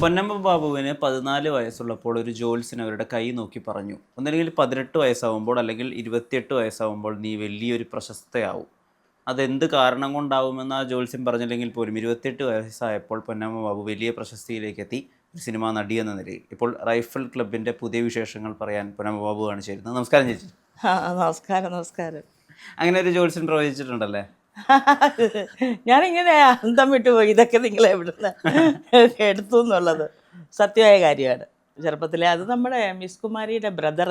പൊന്നമ്മ ബാബുവിന് 14 വയസ്സുള്ളപ്പോൾ ഒരു ജ്യോത്സ്യൻ അവരുടെ കൈ നോക്കി പറഞ്ഞു, ഒന്നല്ലെങ്കിൽ 18 വയസ്സാവുമ്പോൾ അല്ലെങ്കിൽ 28 വയസ്സാവുമ്പോൾ നീ വലിയൊരു പ്രശസ്തയാവും. അതെന്ത് കാരണം കൊണ്ടാവുമെന്ന് ആ ജ്യോത്സ്യൻ പറഞ്ഞില്ലെങ്കിൽ പോലും 28 വയസ്സായപ്പോൾ പൊന്നമ്മ ബാബു വലിയ പ്രശസ്തിയിലേക്ക് എത്തി, ഒരു സിനിമാ നടി എന്ന നിലയിൽ. ഇപ്പോൾ റൈഫിൾ ക്ലബിൻ്റെ പുതിയ വിശേഷങ്ങൾ പറയാൻ പൊന്നമ്മ ബാബുവാണ് ചേരുന്നത്. നമസ്കാരം ചേച്ചി. നമസ്കാരം നമസ്കാരം. അങ്ങനെ ഒരു ജ്യോത്സ്യൻ പ്രവചിച്ചിട്ടുണ്ടല്ലേ? ഞാനിങ്ങനെ അന്തം വിട്ടുപോയി, ഇതൊക്കെ നിങ്ങൾ എവിടുന്ന് എടുത്തു എന്നുള്ളത് സത്യമായ കാര്യമാണ്. ചെറുപ്പത്തിലെ അത് നമ്മുടെ മിസ് കുമാരിയുടെ ബ്രദർ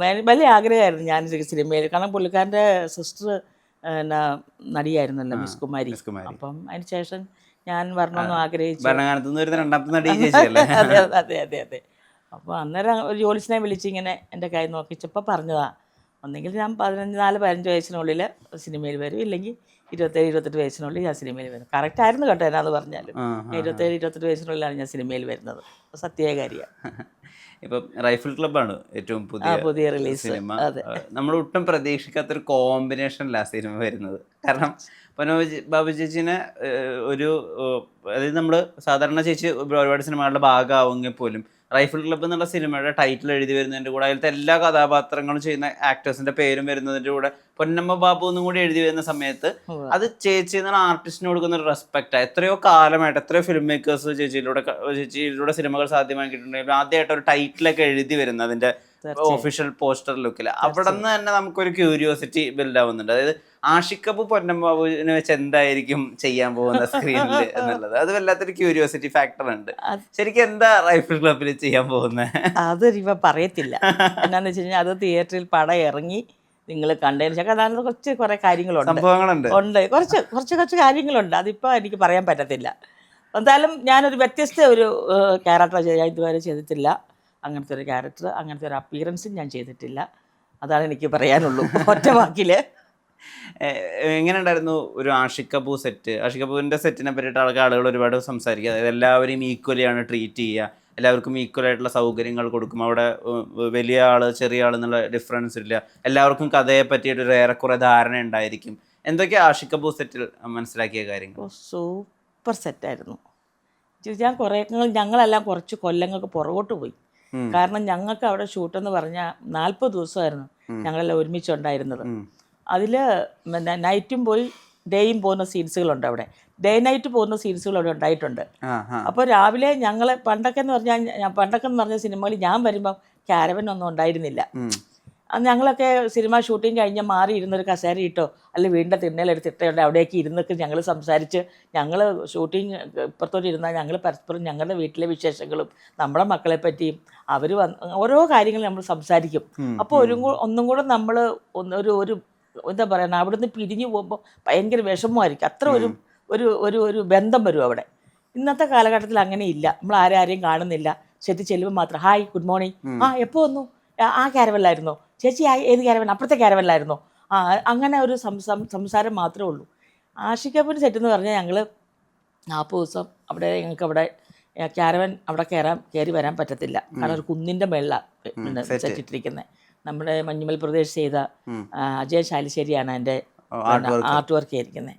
വലിയ ആഗ്രഹമായിരുന്നു ഞാൻ സിനിമയിൽ. കാരണം പുള്ളിക്കാരൻ്റെ സിസ്റ്റർ നടിയായിരുന്നല്ലോ മിസ് കുമാരി. അപ്പം അതിന് ശേഷം ഞാൻ വരണമെന്ന് ആഗ്രഹിച്ചു. അതെ അതെ അതെ അതെ. അപ്പോൾ അന്നേരം ഒരു ജോലിസിനെ വിളിച്ചിങ്ങനെ എൻ്റെ കൈ നോക്കിച്ചപ്പോൾ പറഞ്ഞതാ, ഒന്നെങ്കിൽ ഞാൻ 14-15 വയസ്സിനുള്ളിൽ സിനിമയിൽ വരും, ഇല്ലെങ്കിൽ 27-28 വയസ്സിനുള്ളിൽ ഞാൻ സിനിമയിൽ വരും. കറക്റ്റ് ആയിരുന്നു കേട്ടോ എന്നാന്ന് പറഞ്ഞാലും. 27-28 വയസ്സിനുള്ളിലാണ് ഞാൻ സിനിമയിൽ വരുന്നത്. സത്യമായ കാര്യമാണ്. ഇപ്പം റൈഫിൾ ക്ലബ്ബാണ് ഏറ്റവും പുതിയ റിലീസ് സിനിമ. നമ്മൾ ഒട്ടും പ്രതീക്ഷിക്കാത്തൊരു കോമ്പിനേഷനിലാണ് സിനിമ വരുന്നത്. കാരണം ബാബു ചേച്ചിനെ ഒരു, അതായത് നമ്മൾ സാധാരണ ചേച്ചി ഒരുപാട് സിനിമകളുടെ ഭാഗമാവുമെങ്കിൽ പോലും റൈഫിൾ ക്ലബ്ബ് എന്നുള്ള സിനിമയുടെ ടൈറ്റിൽ എഴുതി വരുന്നതിൻ്റെ കൂടെ അതിലത്തെ എല്ലാ കഥാപാത്രങ്ങളും ചെയ്യുന്ന ആക്ടേഴ്സിന്റെ പേരും വരുന്നതിൻ്റെ കൂടെ പൊന്നമ്മ ബാബു എന്നും കൂടി എഴുതി വരുന്ന സമയത്ത് അത് ചേച്ചി എന്നുള്ള ആർട്ടിസ്റ്റിന് കൊടുക്കുന്ന ഒരു റെസ്പെക്റ്റാണ്. എത്രയോ കാലമായിട്ട് എത്രയോ ഫിലിം മേക്കേഴ്സ് ചേച്ചിയിലൂടെ സിനിമകൾ സാധ്യമാക്കിയിട്ടുണ്ടെങ്കിൽ ആദ്യമായിട്ട് ഒരു ടൈറ്റിലൊക്കെ എഴുതി വരുന്നത് അതിന്റെ ഒഫീഷ്യൽ പോസ്റ്റർ ലുക്കിൽ. അവിടെ നിന്ന് തന്നെ നമുക്കൊരു ക്യൂരിയോസിറ്റി ബിൽഡ് ആവുന്നുണ്ട്. അതായത് ആഷിഖ് കപൂർ പൊന്നമ്മ ബാബുവിനെ വെച്ച് എന്തായിരിക്കും ചെയ്യാൻ പോകുന്ന സ്ക്രീനിൽ എന്നുള്ളത് അത് വല്ലാത്തൊരു ക്യൂരിയോസിറ്റി ഫാക്ടർ ഉണ്ട്. ശരിക്കും എന്താ റൈഫിൾ ക്ലബിൽ ചെയ്യാൻ പോകുന്നത്? അത് ഇവ പറയത്തില്ല. എന്നാന്ന് വെച്ച് കഴിഞ്ഞാൽ അത് തിയേറ്ററിൽ പടം ഇറങ്ങി നിങ്ങൾ കണ്ടതിന് ശേഷം അതാണ് കുറേ കാര്യങ്ങളുണ്ട് ഉണ്ട് കുറച്ച് കാര്യങ്ങളുണ്ട്. അതിപ്പോൾ എനിക്ക് പറയാൻ പറ്റത്തില്ല. എന്തായാലും ഞാനൊരു വ്യത്യസ്ത ഒരു ക്യാരക്ടർ ഞാൻ ഇതുവരെ ചെയ്തിട്ടില്ല. അങ്ങനത്തെ ഒരു ക്യാരക്ടർ, അങ്ങനത്തെ ഒരു അപ്പിയറൻസും ഞാൻ ചെയ്തിട്ടില്ല. അതാണ് എനിക്ക് പറയാനുള്ളൂ ഒറ്റ വാക്കിൽ. എങ്ങനെ ഉണ്ടായിരുന്നു ഒരു ആഷിഖ് കപൂർ സെറ്റ്? ആഷിഖ് കപൂറിൻ്റെ സെറ്റിനെ പറ്റിയിട്ട് ആളുകൾ ഒരുപാട് സംസാരിക്കുക. അതായത് എല്ലാവരെയും ഈക്വലിയാണ് ട്രീറ്റ് ചെയ്യുക, എല്ലാവർക്കും ഈക്വലായിട്ടുള്ള സൗകര്യങ്ങൾ കൊടുക്കും, അവിടെ വലിയ ആൾ ചെറിയ ആൾ എന്നുള്ള ഡിഫറൻസ് ഇല്ല, എല്ലാവർക്കും കഥയെ പറ്റിയിട്ടൊരു ഏറെക്കുറെ ധാരണ ഉണ്ടായിരിക്കും. എന്തൊക്കെയാണ് ആഷിഖ് കപൂർ സെറ്റിൽ മനസ്സിലാക്കിയ കാര്യങ്ങൾ? സൂപ്പർ സെറ്റായിരുന്നു. ഞാൻ ഞങ്ങളെല്ലാം കുറച്ച് കൊല്ലങ്ങൾക്ക് പുറകോട്ട് പോയി. കാരണം ഞങ്ങൾക്ക് അവിടെ ഷൂട്ടെന്ന് പറഞ്ഞാൽ 40 ദിവസമായിരുന്നു ഞങ്ങളെല്ലാം ഒരുമിച്ചുണ്ടായിരുന്നത്. അതിൽ നൈറ്റും പോയി ഡേയും പോകുന്ന സീൻസുകളുണ്ട്. അവിടെ ഡേ നൈറ്റ് പോകുന്ന സീൻസുകൾ അവിടെ ഉണ്ടായിട്ടുണ്ട്. അപ്പോൾ രാവിലെ ഞങ്ങൾ പണ്ടൊക്കെ എന്ന് പറഞ്ഞ സിനിമകളിൽ ഞാൻ വരുമ്പം ക്യാരവൻ ഒന്നും ഉണ്ടായിരുന്നില്ല. ഞങ്ങളൊക്കെ സിനിമ ഷൂട്ടിങ് കഴിഞ്ഞ് മാറി ഇരുന്നൊരു കസേര ഇട്ടോ അല്ലെങ്കിൽ വീടിൻ്റെ തിണ്ണയിലെടുത്തിട്ടുണ്ട് അവിടേക്ക് ഇരുന്നൊക്കെ ഞങ്ങൾ സംസാരിച്ച്, ഞങ്ങൾ ഷൂട്ടിങ് ഇപ്പുറത്തോട്ട് ഇരുന്നാൽ ഞങ്ങൾ പരസ്പരം ഞങ്ങളുടെ വീട്ടിലെ വിശേഷങ്ങളും നമ്മുടെ മക്കളെ പറ്റിയും അവർ ഓരോ കാര്യങ്ങൾ നമ്മൾ സംസാരിക്കും. അപ്പോൾ ഒന്നും കൂടെ നമ്മൾ ഒരു എന്താ പറയുക, അവിടുന്ന് പിരിഞ്ഞു പോകുമ്പോൾ ഭയങ്കര വിഷമമായിരിക്കും. അത്ര ഒരു ബന്ധം വരും അവിടെ. ഇന്നത്തെ കാലഘട്ടത്തിൽ അങ്ങനെയില്ല. നമ്മൾ ആരെയും കാണുന്നില്ല. സെറ്റ് ചെല്ലുമ്പോൾ മാത്രം ഹായ് ഗുഡ് മോർണിംഗ്, എപ്പോൾ വന്നു, ആ ക്യാരവനിലായിരുന്നോ ചേച്ചി, ഏത് ക്യാരവൻ, അപ്പുറത്തെ ക്യാരവനിലായിരുന്നോ, അങ്ങനെ ഒരു സംസാരം മാത്രമേ ഉള്ളൂ. ആഷിഖ് കപൂർ സെറ്റ് എന്ന് പറഞ്ഞാൽ ഞങ്ങൾ 40 ദിവസം അവിടെ ഞങ്ങൾക്ക് അവിടെ ക്യാരവൻ അവിടെ കയറി വരാൻ പറ്റത്തില്ല. കാരണം ഒരു കുന്നിൻ്റെ മേളിലാണ് സെറ്റിട്ടിരിക്കുന്നത്. നമ്മുടെ മഞ്ഞുമൽ പ്രദേശ് ചെയ്ത അജയ് ശാലിശ്ശേരിയാണ് എൻ്റെ ആർട്ട് വർക്ക് ചെയ്തിരിക്കുന്നത്.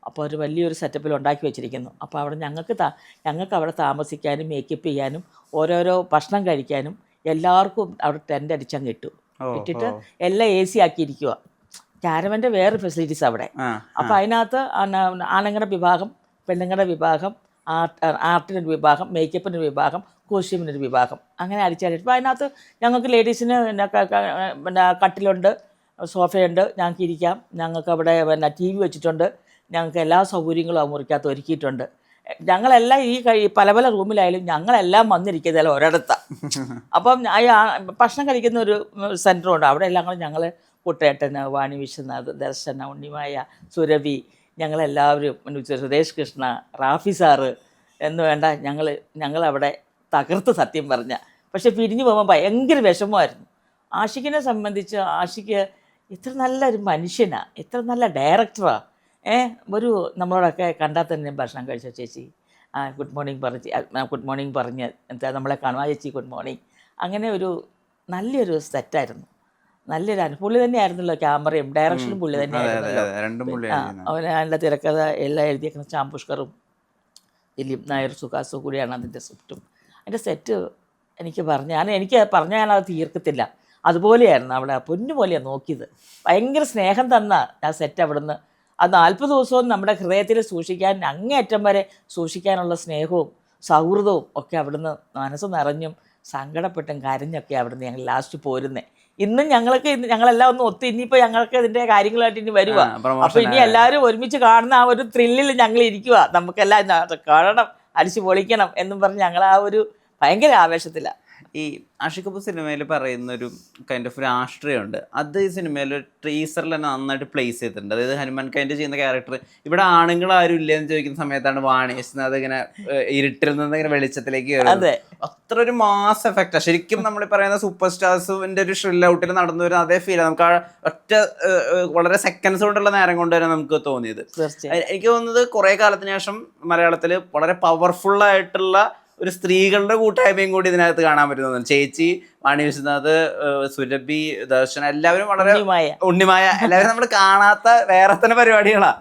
അപ്പോൾ ഒരു വലിയൊരു സെറ്റപ്പിൽ ഉണ്ടാക്കി വെച്ചിരിക്കുന്നു. അപ്പോൾ അവിടെ ഞങ്ങൾക്ക് അവിടെ താമസിക്കാനും മേക്കപ്പ് ചെയ്യാനും ഓരോരോ ഭക്ഷണം കഴിക്കാനും എല്ലാവർക്കും അവിടെ ടെൻ്റ് അടിച്ചങ്ങ് ഇട്ടിട്ട് എല്ലാം AC ആക്കിയിരിക്കുക. ക്യാരവൻ്റെ വേറെ ഫെസിലിറ്റീസ് അവിടെ. അപ്പോൾ അതിനകത്ത് ആണുങ്ങളുടെ വിഭാഗം, പെണ്ണുങ്ങളുടെ വിഭാഗം, ആർട്ടിനൊരു വിഭാഗം, മേക്കപ്പിനൊരു വിഭാഗം, കോസ്റ്റ്യൂമിനൊരു വിഭാഗം, അങ്ങനെ അടിച്ചടിച്ച്. അപ്പോൾ അതിനകത്ത് ഞങ്ങൾക്ക് ലേഡീസിന് പിന്നെ കട്ടിലുണ്ട്, സോഫയുണ്ട്, ഞങ്ങൾക്ക് ഇരിക്കാം. ഞങ്ങൾക്ക് അവിടെ TV വെച്ചിട്ടുണ്ട്. ഞങ്ങൾക്ക് എല്ലാ സൗകര്യങ്ങളും ആ മുറിക്കകത്ത് ഒരുക്കിയിട്ടുണ്ട്. ഞങ്ങളെല്ലാം ഈ പല പല റൂമിലായാലും ഞങ്ങളെല്ലാം വന്നിരിക്കുന്നതല്ല ഒരിടത്താണ്. അപ്പം ഭക്ഷണം കഴിക്കുന്ന ഒരു സെൻറ്ററുണ്ട്. അവിടെ എല്ലാം കൂടെ ഞങ്ങൾ കുട്ടേട്ടന്, വാണി വിശ്വനാഥ്, ദർശന, ഉണ്ണിമായ, സുരഭി, ഞങ്ങളെല്ലാവരും, സുരേഷ് കൃഷ്ണ, റാഫി സാറ് എന്ന് വേണ്ട ഞങ്ങളവിടെ തകർത്ത് സത്യം പറഞ്ഞ. പക്ഷെ പിരിഞ്ഞു പോകുമ്പോൾ ഭയങ്കര വിഷമമായിരുന്നു. ആഷിഖിനെ സംബന്ധിച്ച് ആഷിഖ് ഇത്ര നല്ലൊരു മനുഷ്യനാണ്, ഇത്ര നല്ല ഡയറക്ടറാണ്. നമ്മളോടൊക്കെ കണ്ടാൽ തന്നെ ഭക്ഷണം കഴിച്ച ചേച്ചി ഗുഡ് മോർണിംഗ് പറഞ്ഞ് എന്താ നമ്മളെ കാണും, ചേച്ചി ഗുഡ് മോർണിംഗ്. അങ്ങനെ ഒരു നല്ലൊരു സെറ്റായിരുന്നു. നല്ലൊരു പുള്ളി തന്നെയായിരുന്നല്ലോ ക്യാമറയും ഡയറക്ഷനും പുള്ളി തന്നെയായിരുന്നല്ലോ. അവൻ അതിൻ്റെ തിരക്കഥ എല്ലാം എഴുതിയേക്കുന്ന ചാമ്പുഷ്കറും ദിലീപ് നായർ സുഹാസു കൂടിയാണ് അതിൻ്റെ സ്ക്രിപ്റ്റും. അതിൻ്റെ സെറ്റ് എനിക്ക് പറഞ്ഞാൽ ഞാനത് തീർക്കത്തില്ല. അതുപോലെയായിരുന്നു അവിടെ, പൊന്നു പോലെയാണ് നോക്കിയത്. ഭയങ്കര സ്നേഹം തന്ന ആ സെറ്റ് അവിടുന്ന്. അത് 40 ദിവസവും നമ്മുടെ ഹൃദയത്തിൽ സൂക്ഷിക്കാൻ, അങ്ങേയറ്റം വരെ സൂക്ഷിക്കാനുള്ള സ്നേഹവും സൗഹൃദവും ഒക്കെ അവിടുന്ന് മനസ്സ് നിറഞ്ഞും സങ്കടപ്പെട്ടും കരഞ്ഞൊക്കെ അവിടുന്ന് ഞങ്ങൾ ലാസ്റ്റ് പോരുന്നേ. ഇന്നും ഞങ്ങളെല്ലാം ഒന്ന് ഒത്ത് ഇനിയിപ്പോൾ ഞങ്ങൾക്ക് ഇതിൻ്റെ കാര്യങ്ങളായിട്ട് ഇനി വരുക. അപ്പോൾ ഇനി എല്ലാവരും ഒരുമിച്ച് കാണുന്ന ആ ഒരു ത്രില്ലിൽ ഞങ്ങൾ ഇരിക്കുക. നമുക്കെല്ലാം കാണണം, അടിച്ചു പൊളിക്കണം എന്നും പറഞ്ഞ് ഞങ്ങൾ ആ ഒരു ഭയങ്കര ആവേശത്തിലാണ്. ഈ ആഷിഖ് കപൂർ സിനിമയിൽ പറയുന്ന ഒരു കൈൻഡ് ഓഫ് രാഷ്ട്രീയമുണ്ട്. അത് ഈ സിനിമയിൽ ടീസറിൽ തന്നെ നന്നായിട്ട് പ്ലേസ് ചെയ്തിട്ടുണ്ട്. അതായത് ഹനുമാൻ കൈൻഡ് ചെയ്യുന്ന ക്യാരക്ടർ ഇവിടെ ആണുങ്ങൾ ആരും ഇല്ലെന്ന് ചോദിക്കുന്ന സമയത്താണ് വാണിയത് ഇങ്ങനെ ഇരുട്ടിൽ നിന്ന് ഇങ്ങനെ വെളിച്ചത്തിലേക്ക് കയറുന്നത്. അത്ര ഒരു മാസ് എഫക്റ്റാണ്. ശരിക്കും നമ്മൾ പറയുന്ന സൂപ്പർ സ്റ്റാർസിന്റെ ഒരു ഷ്രിൽ ഔട്ടിൽ നടന്നു വരുന്ന അതേ ഫീൽ നമുക്ക് ആ ഒറ്റ വളരെ സെക്കൻഡ്സ് കൊണ്ടുള്ള നേരം കൊണ്ട് തന്നെ നമുക്ക് തോന്നിയത്. എനിക്ക് തോന്നുന്നത് കുറെ കാലത്തിന് ശേഷം മലയാളത്തിൽ വളരെ പവർഫുൾ ആയിട്ടുള്ള ഒരു സ്ത്രീകളുടെ കൂട്ടായ്മയും കൂടി ഇതിനകത്ത് കാണാൻ പറ്റുന്നത്. ചേച്ചി, വാണി വിശ്വനാഥ്, സുരഭി, ദർശന, എല്ലാവരും വളരെ ഉണ്ണിമായ, എല്ലാവരും നമ്മൾ കാണാത്ത വേറെ തന്നെ പരിപാടികളാ.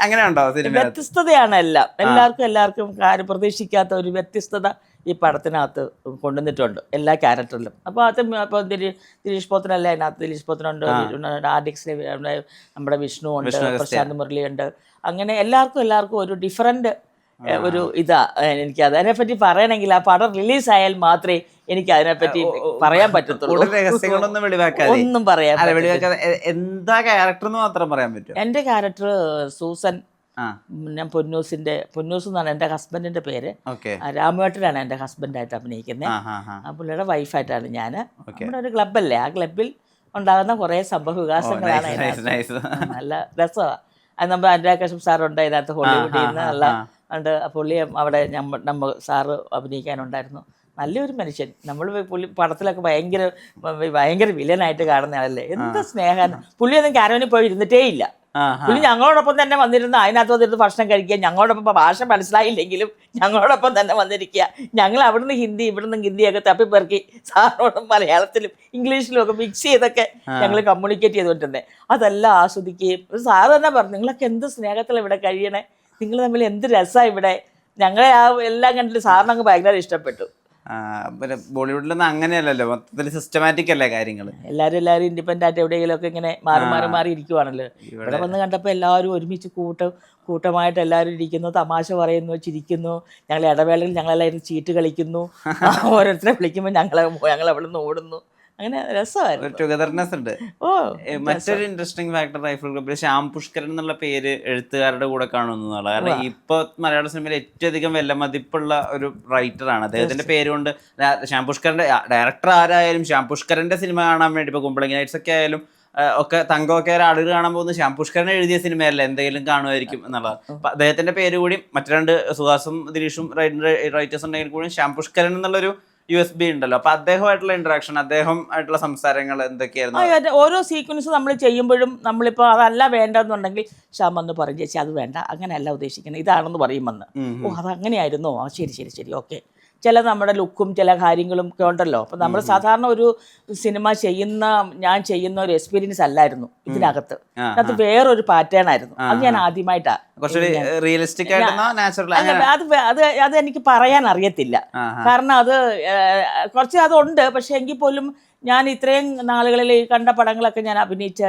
അങ്ങനെ ഉണ്ടോ സിനിമ? വ്യത്യസ്തതയാണ് എല്ലാവർക്കും പ്രതീക്ഷിക്കാത്ത ഒരു വ്യത്യസ്തത ഈ പടത്തിനകത്ത് കൊണ്ടുവന്നിട്ടുണ്ട് എല്ലാ ക്യാരക്ടറിലും. അപ്പോൾ അത് ഇപ്പോൾ ദിലീഷ് പോത്തനല്ലേ അതിനകത്ത്, ദിലീഷ് പോത്തനുണ്ട്, ആർഡിക്സിലെ നമ്മുടെ വിഷ്ണു ഉണ്ട്, പ്രശാന്ത് മുരളി ഉണ്ട്. അങ്ങനെ എല്ലാവർക്കും ഒരു ഡിഫറൻറ്റ് ഒരു ഇതാ. എനിക്ക് അതിനെപ്പറ്റി പറയണമെങ്കിൽ ആ പടം റിലീസായാൽ മാത്രമേ എനിക്ക് അതിനെപ്പറ്റി പറയാൻ പറ്റത്തുള്ളൂ. ഒന്നും പറയാൻ എന്താ ക്യാരക്ടർ എന്ന് മാത്രം പറയാൻ പറ്റും. എൻ്റെ ക്യാരക്ടർ സൂസൻ, ഞാൻ പൊന്നൂസ് എന്നാണ് എൻ്റെ ഹസ്ബൻഡിന്റെ പേര്. രാമേട്ടനാണ് എൻ്റെ ഹസ്ബൻഡായിട്ട് അഭിനയിക്കുന്നത്. ആ പുള്ളിയുടെ വൈഫായിട്ടാണ് ഞാൻ. നമ്മുടെ ഒരു ക്ലബ്ബല്ലേ, ആ ക്ലബിൽ ഉണ്ടാകുന്ന കുറേ സംഭവ വികാസങ്ങളാണ് അതിനകത്ത്. നല്ല രസമാണ്. അത് നമ്മൾ അനുരാഗ് സാറുണ്ട് അതിനകത്ത്, ഹോളിവുഡിൽ നിന്ന് നല്ല ഉണ്ട്. പുള്ളി അവിടെ നമ്മൾ സാറ് അഭിനയിക്കാനുണ്ടായിരുന്നു. നല്ലൊരു മനുഷ്യൻ. നമ്മൾ പുള്ളി പടത്തിലൊക്കെ ഭയങ്കര വില്ലനായിട്ട് കാണുന്ന ആളല്ലേ. എന്ത് സ്നേഹമാണ്. പുള്ളിയൊന്നും കാരവനിൽ പോയി ഇരുന്നിട്ടേ ഇല്ല. പുള്ളി ഞങ്ങളോടൊപ്പം തന്നെ വന്നിരുന്ന് അതിനകത്ത് വന്നിരുന്ന് ഭക്ഷണം കഴിക്കുക. ഞങ്ങളോടൊപ്പം ഭാഷ മനസ്സിലായില്ലെങ്കിലും ഞങ്ങളോടൊപ്പം തന്നെ വന്നിരിക്കുക. ഞങ്ങൾ അവിടുന്ന് ഇവിടുന്ന് ഹിന്ദിയൊക്കെ തപ്പിപ്പെറുക്കി സാറിനോടും മലയാളത്തിലും ഇംഗ്ലീഷിലും ഒക്കെ മിക്സ് ചെയ്തൊക്കെ ഞങ്ങൾ കമ്മ്യൂണിക്കേറ്റ് ചെയ്തുകൊണ്ടിരുന്നത്. അതെല്ലാം ആസ്വദിക്കുകയും സാറ് തന്നെ പറഞ്ഞു, നിങ്ങളൊക്കെ എന്ത് സ്നേഹത്തിലാണ് ഇവിടെ കഴിയണേ, നിങ്ങൾ തമ്മിൽ എന്ത് രസമാണ് ഇവിടെ. ഞങ്ങളെ ആ എല്ലാം കണ്ടിട്ട് സാറിന് അങ്ങ് ഭയങ്കര ഇഷ്ടപ്പെട്ടു. ബോളിവുഡിലൊന്നും അങ്ങനെയല്ലല്ലോ, മൊത്തത്തിൽ സിസ്റ്റമാറ്റിക് അല്ലേ കാര്യങ്ങൾ. എല്ലാവരും ഇൻഡിപെൻഡൻ്റ് ആയിട്ട് എവിടെയെങ്കിലും ഒക്കെ ഇങ്ങനെ മാറി ഇരിക്കുവാണല്ലോ. ഇവിടെ വന്ന് കണ്ടപ്പോൾ എല്ലാവരും ഒരുമിച്ച് കൂട്ടമായിട്ട് എല്ലാവരും ഇരിക്കുന്നു, തമാശ പറയുന്നു, ചിരിക്കുന്നു. ഞങ്ങൾ ഇടവേളയിൽ ഞങ്ങളെല്ലാവരും ചീട്ട് കളിക്കുന്നു. ഓരോരുത്തരെ വിളിക്കുമ്പോൾ ഞങ്ങൾ അവിടെ നിന്ന് ഓടുന്നു. അങ്ങനെ രസമായിരുന്നു. ടുഗദർനെസ് ഉണ്ട്. മറ്റൊരു ഇൻട്രസ്റ്റിംഗ് ഫാക്ടർ റൈഫിൾ ക്ലബ്ബിൽ ശ്യാം പുഷ്കരൻ എന്നുള്ള പേര് എഴുത്തുകാരുടെ കൂടെ കാണുന്നതാണ്. കാരണം ഇപ്പൊ മലയാള സിനിമയിൽ ഏറ്റവും അധികം വിലമതിപ്പുള്ള ഒരു റൈറ്ററാണ്. അദ്ദേഹത്തിന്റെ പേര് കൊണ്ട് ശ്യാം പുഷ്കരന്റെ ഡയറക്ടർ ആരായാലും ശ്യാം പുഷ്കരന്റെ സിനിമ കാണാൻ വേണ്ടി ഇപ്പൊ കുമ്പളങ്ങി നൈറ്റ്സ് ഒക്കെ ആയാലും ഒക്കെ തങ്കമൊക്കെ ആളുകൾ കാണാൻ പോകുന്ന ശ്യാം പുഷ്കരൻ എഴുതിയ സിനിമയല്ല, എന്തെങ്കിലും കാണുമായിരിക്കും എന്നുള്ളത്. അപ്പൊ അദ്ദേഹത്തിന്റെ പേര് കൂടി മറ്റു രണ്ട് സുഹാസും ദിലീഷും റൈറ്റേഴ്സ് ഉണ്ടെങ്കിൽ കൂടി ശ്യാം പുഷ്കരൻ എന്നുള്ളൊരു USB ഉണ്ടല്ലോ. അപ്പൊ അദ്ദേഹമായിട്ടുള്ള ഇന്ററാക്ഷൻ, അദ്ദേഹം ആയിട്ടുള്ള സംസാരങ്ങൾ എന്തൊക്കെയായിരുന്നു? ഓരോ സീക്വൻസ് നമ്മൾ ചെയ്യുമ്പോഴും നമ്മളിപ്പോൾ അതല്ല വേണ്ടെന്നുണ്ടെങ്കിൽ ശ്യാം വന്ന് പറയും, ചേച്ചി അത് വേണ്ട, അങ്ങനെയല്ല ഉദ്ദേശിക്കുന്നത്, ഇതാണെന്ന് പറയുമെന്ന്. അതങ്ങനെയായിരുന്നോ, ശരി ഓക്കെ. ചില നമ്മുടെ ലുക്കും ചില കാര്യങ്ങളും ഒക്കെ ഉണ്ടല്ലോ. അപ്പം നമ്മൾ സാധാരണ ഒരു സിനിമ ഞാൻ ചെയ്യുന്ന ഒരു എക്സ്പീരിയൻസ് അല്ലായിരുന്നു ഇതിനകത്ത്. അത് വേറൊരു പാറ്റേൺ ആയിരുന്നു. അത് ഞാൻ ആദ്യമായിട്ടാണ്. അത് എനിക്ക് പറയാൻ അറിയത്തില്ല. കാരണം അത് കുറച്ച് അതുണ്ട്. പക്ഷെ എങ്കിൽ പോലും ഞാൻ ഇത്രയും നാളുകളിൽ കണ്ട പടങ്ങളൊക്കെ ഞാൻ അഭിനയിച്ച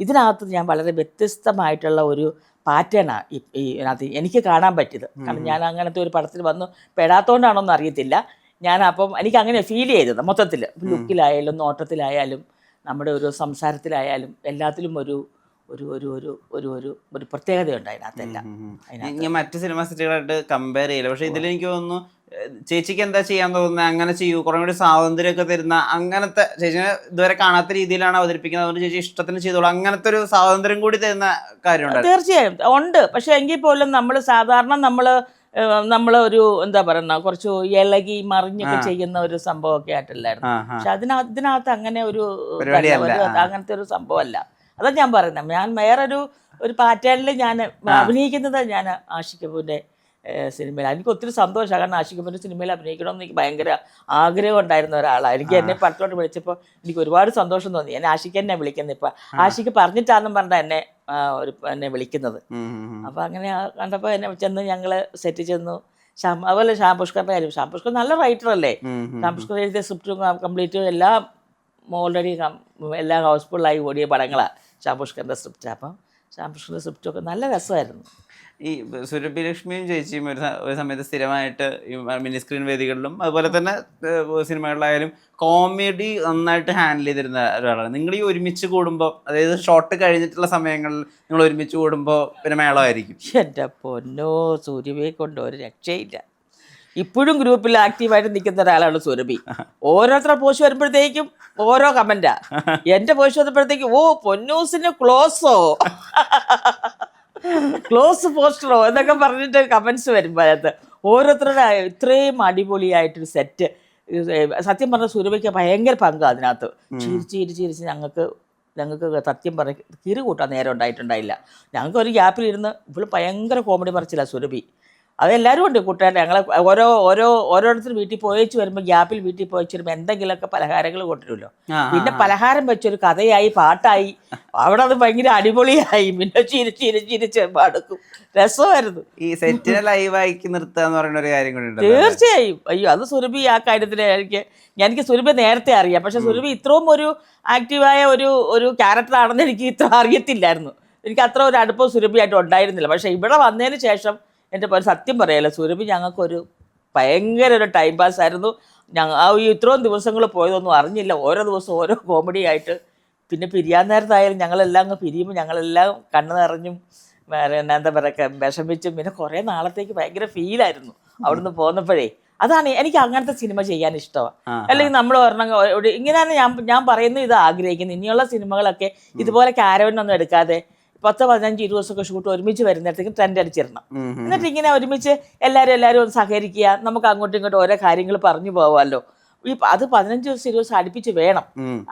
ഇതിനകത്ത് ഞാൻ വളരെ വ്യത്യസ്തമായിട്ടുള്ള ഒരു പാറ്റേണാണ് ഇതിനകത്ത് എനിക്ക് കാണാൻ പറ്റിയത്. കാരണം ഞാൻ അങ്ങനത്തെ ഒരു പടത്തിൽ വന്ന് പെടാത്തോണ്ടാണോന്ന് അറിയത്തില്ല. അപ്പം എനിക്ക് അങ്ങനെ ഫീൽ ചെയ്തത് മൊത്തത്തിൽ, ലുക്കിലായാലും നോട്ടത്തിലായാലും നമ്മുടെ ഒരു സംസാരത്തിലായാലും എല്ലാത്തിലും ഒരു ഒരു ഒരു ഒരു ഒരു ഒരു ഒരു പ്രത്യേകതയുണ്ട് അതിനകത്തെല്ലാം. ഞാൻ മറ്റു സിനിമ സെറ്റുകളായിട്ട് കമ്പയർ ചെയ്യില്ല. പക്ഷെ ഇതിലെനിക്ക് തോന്നുന്നു ചേച്ചിക്ക് എന്താ ചെയ്യാൻ തോന്നുന്നത്, അങ്ങനെ ചെയ്യൂ, കുറേ കൂടി സ്വാതന്ത്ര്യമൊക്കെ തരുന്ന, അങ്ങനത്തെ ചേച്ചിനെ ഇതുവരെ കാണാത്ത രീതിയിലാണ് അവതരിപ്പിക്കുന്നത്, അതുകൊണ്ട് ചേച്ചി ഇഷ്ടത്തിന് ചെയ്തോളൂ, അങ്ങനത്തെ ഒരു സ്വാതന്ത്ര്യം കൂടി തരുന്ന കാര്യമുണ്ട്. തീർച്ചയായും ഉണ്ട്. പക്ഷെ എങ്കിൽ പോലും നമ്മൾ സാധാരണ നമ്മളൊരു എന്താ പറയുന്ന കുറച്ച് ഇളകി മറിഞ്ഞൊക്കെ ചെയ്യുന്ന ഒരു സംഭവമൊക്കെ ആയിട്ടില്ലായിരുന്നു. പക്ഷെ ഇതിനകത്ത് അങ്ങനെ അങ്ങനത്തെ ഒരു സംഭവമല്ല. അതാ ഞാൻ പറയുന്നത്. ഞാൻ വേറൊരു പാറ്റേണിൽ ഞാൻ അഭിനയിക്കുന്നത് ഞാൻ ആഷിഖ് കപൂറിൻ്റെ സിനിമയിൽ. എനിക്ക് ഒത്തിരി സന്തോഷമാണ്. കാരണം ആഷിഖ് കപൂറിൻ്റെ സിനിമയിൽ അഭിനയിക്കണമെന്ന് എനിക്ക് ഭയങ്കര ആഗ്രഹം ഉണ്ടായിരുന്ന ഒരാളാണ്. എനിക്ക് എന്നെ പടത്തോട്ട് വിളിച്ചപ്പോൾ എനിക്ക് ഒരുപാട് സന്തോഷം തോന്നി. എന്നെ ആഷിഖ് എന്നെ വിളിക്കുന്നത്. ഇപ്പം ആഷിഖ് പറഞ്ഞിട്ടാണെന്നും പറഞ്ഞാൽ എന്നെ ഒരു എന്നെ വിളിക്കുന്നത്. അപ്പോൾ അങ്ങനെ കണ്ടപ്പോൾ എന്നെ ചെന്ന് ഞങ്ങൾ സെറ്റ് ചെന്നു. അതുപോലെ ശ്യാം പുഷ്കറിൻ്റെ കാര്യം, ശ്യാം പുഷ്കർ നല്ല റൈറ്ററല്ലേ. ശ്യാം പുഷ്കർ എഴുതിയ സ്ക്രിപ്റ്റും കംപ്ലീറ്റ് എല്ലാം ഓൾറെഡി എല്ലാം ഹൗസ്ഫുള്ളായി ഓടിയ പടങ്ങളാണ് ശ്യാം പുഷ്കറിൻ്റെ സ്ക്രിപ്റ്റ്. അപ്പം ശ്യാം പുഷ്കറിൻ്റെ സ്ക്രിപ്റ്റൊക്കെ നല്ല രസമായിരുന്നു. ഈ സുരഭി ലക്ഷ്മിയും ചേച്ചിയും ഒരു സമയത്ത് സ്ഥിരമായിട്ട് ഈ മിനി സ്ക്രീൻ വേദികളിലും അതുപോലെ തന്നെ സിനിമകളിലായാലും കോമഡി നന്നായിട്ട് ഹാൻഡിൽ ചെയ്തിരുന്ന ഒരാളാണ്. നിങ്ങൾ ഈ ഒരുമിച്ച് കൂടുമ്പോൾ, അതായത് ഷോട്ട് കഴിഞ്ഞിട്ടുള്ള സമയങ്ങളിൽ നിങ്ങൾ ഒരുമിച്ച് കൂടുമ്പോൾ പിന്നെ മേളമായിരിക്കും. എൻ്റെ പൊന്നോ, സൂര്യയെ കൊണ്ട് ഒരു രക്ഷയില്ല. ഇപ്പോഴും ഗ്രൂപ്പിൽ ആക്റ്റീവായിട്ട് നിൽക്കുന്ന ഒരാളാണ് സുരഭി. ഓരോരുത്തരുടെ പോസ്റ്റ് വരുമ്പോഴത്തേക്കും ഓരോ കമൻറ്റാ. എൻ്റെ പോസ്റ്റ് വന്നപ്പോഴത്തേക്കും ഓ പൊന്നൂസിന് ക്ലോസോ ക്ലോസ് പോസ്റ്ററോ എന്നൊക്കെ പറഞ്ഞിട്ട് കമൻസ് വരുമ്പോൾ അതിനകത്ത് ഓരോരുത്തരുടെ ഇത്രയും അടിപൊളിയായിട്ടൊരു സെറ്റ്. സത്യം പറഞ്ഞ സുരഭിക്ക് ഭയങ്കര പങ്കാണ് അതിനകത്ത്. ചിരിച്ച് ഞങ്ങൾക്ക് സത്യം പറഞ്ഞ കിറി കൂട്ടാൻ നേരം ഉണ്ടായിട്ടുണ്ടായില്ല. ഞങ്ങൾക്ക് ഒരു ഗ്യാപ്പിലിരുന്ന് ഇപ്പോൾ ഭയങ്കര കോമഡി പറിച്ചില്ല സുരഭി. അതെല്ലാവരും ഉണ്ട് കൂട്ടുകാരുടെ. ഞങ്ങൾ ഓരോരുത്തർ വീട്ടിൽ പോയിച്ച് വരുമ്പോൾ ഗ്യാപ്പിൽ വീട്ടിൽ പോയിച്ച് വരുമ്പോൾ എന്തെങ്കിലുമൊക്കെ പലഹാരങ്ങൾ കൊണ്ടുവരുമല്ലോ. പിന്നെ പലഹാരം വെച്ചൊരു കഥയായി, പാട്ടായി, അവിടെ അത് ഭയങ്കര അടിപൊളിയായി. പിന്നെ ചിരിച്ച് പാടുക്കും. രസമായിരുന്നു. ഈ സെറ്റിനെ ലൈവാക്കി നിർത്തുക എന്ന് പറയുന്ന ഒരു കാര്യം കൂടി ഉണ്ട്. തീർച്ചയായും. അയ്യോ, അത് സുരഭി ആ കാര്യത്തിന് എനിക്ക് സുരഭി നേരത്തെ അറിയാം. പക്ഷെ സുരഭി ഇത്രയും ഒരു ആക്റ്റീവായ ഒരു ക്യാരക്ടറാണെന്ന് എനിക്ക് ഇത്ര അറിയത്തില്ലായിരുന്നു. എനിക്ക് അത്ര ഒരു അടുപ്പം സുരഭിയായിട്ട് ഉണ്ടായിരുന്നില്ല. പക്ഷെ ഇവിടെ വന്നതിന് ശേഷം എൻ്റെ സത്യം പറയാലോ, സുരഭി ഞങ്ങൾക്കൊരു ഭയങ്കര ഒരു ടൈം പാസ് ആയിരുന്നു. ഇത്രയും ദിവസങ്ങൾ പോയതൊന്നും അറിഞ്ഞില്ല. ഓരോ ദിവസം ഓരോ കോമഡി ആയിട്ട്. പിന്നെ പിരിയാൻ നേരത്തായാലും ഞങ്ങളെല്ലാം അങ്ങ് പിരിയുമ്പോൾ ഞങ്ങളെല്ലാം കണ്ണ് നിറഞ്ഞും എന്താ പറയുക വിഷമിച്ചും. പിന്നെ കുറേ നാളത്തേക്ക് ഭയങ്കര ഫീലായിരുന്നു അവിടുന്ന് പോന്നപ്പോഴേ. അതാണ് എനിക്ക് അങ്ങനത്തെ സിനിമ ചെയ്യാൻ ഇഷ്ടമാണ്. അല്ലെങ്കിൽ നമ്മൾ പറഞ്ഞ ഇങ്ങനെയാണ് ഞാൻ പറയുന്നത്, ഇത് ആഗ്രഹിക്കുന്നത്. ഇനിയുള്ള സിനിമകളൊക്കെ ഇതുപോലെ ക്യാരവനൊന്നും എടുക്കാതെ 10-15-20 ദിവസമൊക്കെ ഷൂട്ട് ഒരുമിച്ച് വരുന്നിടത്തേക്ക് ട്രെൻഡ് അടിച്ചിരണം. എന്നിട്ട് ഇങ്ങനെ ഒരുമിച്ച് എല്ലാവരും ഒന്ന് സഹകരിക്കുക. നമുക്ക് അങ്ങോട്ടും ഇങ്ങോട്ടും ഓരോ കാര്യങ്ങൾ പറഞ്ഞു പോകാമല്ലോ. അത് 15 ദിവസം 20 ദിവസം അടുപ്പിച്ച് വേണം.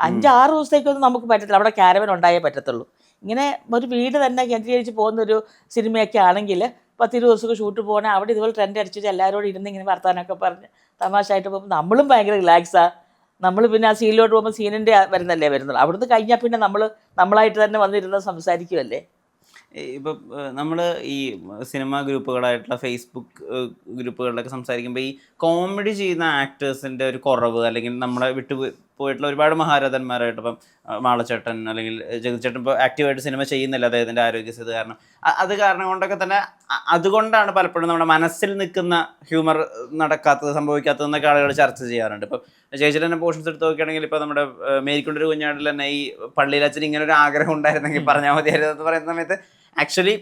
5-6 ദിവസത്തേക്കൊന്നും നമുക്ക് പറ്റത്തില്ല. അവിടെ ക്യാരവൻ ഉണ്ടായേ പറ്റത്തുള്ളൂ. ഇങ്ങനെ ഒരു വീട് തന്നെ കേന്ദ്രീകരിച്ച് പോകുന്നൊരു സിനിമയൊക്കെ ആണെങ്കിൽ 10-20 ദിവസമൊക്കെ ഷൂട്ട് പോകണേ അവിടെ ഇതുപോലെ ട്രെൻഡ് അടിച്ചിട്ട് എല്ലാവരോടും ഇരുന്ന് ഇങ്ങനെ വർത്താനൊക്കെ പറഞ്ഞ് തമാശയായിട്ട് പോകുമ്പോൾ നമ്മളും ഭയങ്കര റിലാക്സാണ്. നമ്മൾ പിന്നെ ആ സീനിലോട്ട് പോകുമ്പോൾ സീനിൻ്റെ വരുന്നുള്ളൂ. അവിടുന്ന് കഴിഞ്ഞാൽ പിന്നെ നമ്മളായിട്ട് തന്നെ വന്നിരുന്ന് സംസാരിക്കുമല്ലേ. ഇപ്പം നമ്മൾ ഈ സിനിമാ ഗ്രൂപ്പുകളായിട്ടുള്ള ഫേസ്ബുക്ക് ഗ്രൂപ്പുകളിലൊക്കെ സംസാരിക്കുമ്പോൾ ഈ കോമഡി ചെയ്യുന്ന ആക്ടേഴ്സിൻ്റെ ഒരു കുറവ്, അല്ലെങ്കിൽ നമ്മളെ വിട്ടു പോയിട്ടുള്ള ഒരുപാട് മഹാരഥന്മാരായിട്ട് ഇപ്പം മാളച്ചേട്ടൻ അല്ലെങ്കിൽ ജഗതിച്ചേട്ടൻ ഇപ്പോൾ ആക്റ്റീവായിട്ട് സിനിമ ചെയ്യുന്നില്ല അദ്ദേഹത്തിൻ്റെ ആരോഗ്യസ്ഥിതി കാരണം. അത് കാരണം കൊണ്ടൊക്കെ തന്നെ അതുകൊണ്ടാണ് പലപ്പോഴും നമ്മുടെ മനസ്സിൽ നിൽക്കുന്ന ഹ്യൂമർ നടക്കാത്തത്, സംഭവിക്കാത്തതെന്നൊക്കെ ആളുകൾ ചർച്ച ചെയ്യാറുണ്ട്. ഇപ്പം ചേച്ചിയുടെ തന്നെ പോർഷൻസ് എടുത്ത് നോക്കുകയാണെങ്കിൽ ഇപ്പോൾ നമ്മുടെ മേരിക്കൊണ്ടൊരു കുഞ്ഞാടിൽ തന്നെ ഈ പള്ളിയിലച്ഛൻ ഇങ്ങനെ ഒരു ആഗ്രഹം ഉണ്ടായിരുന്നെങ്കിൽ പറഞ്ഞാൽ മതിയായിരുന്നു എന്ന് പറയുന്ന സമയത്ത് ആക്ച്വലി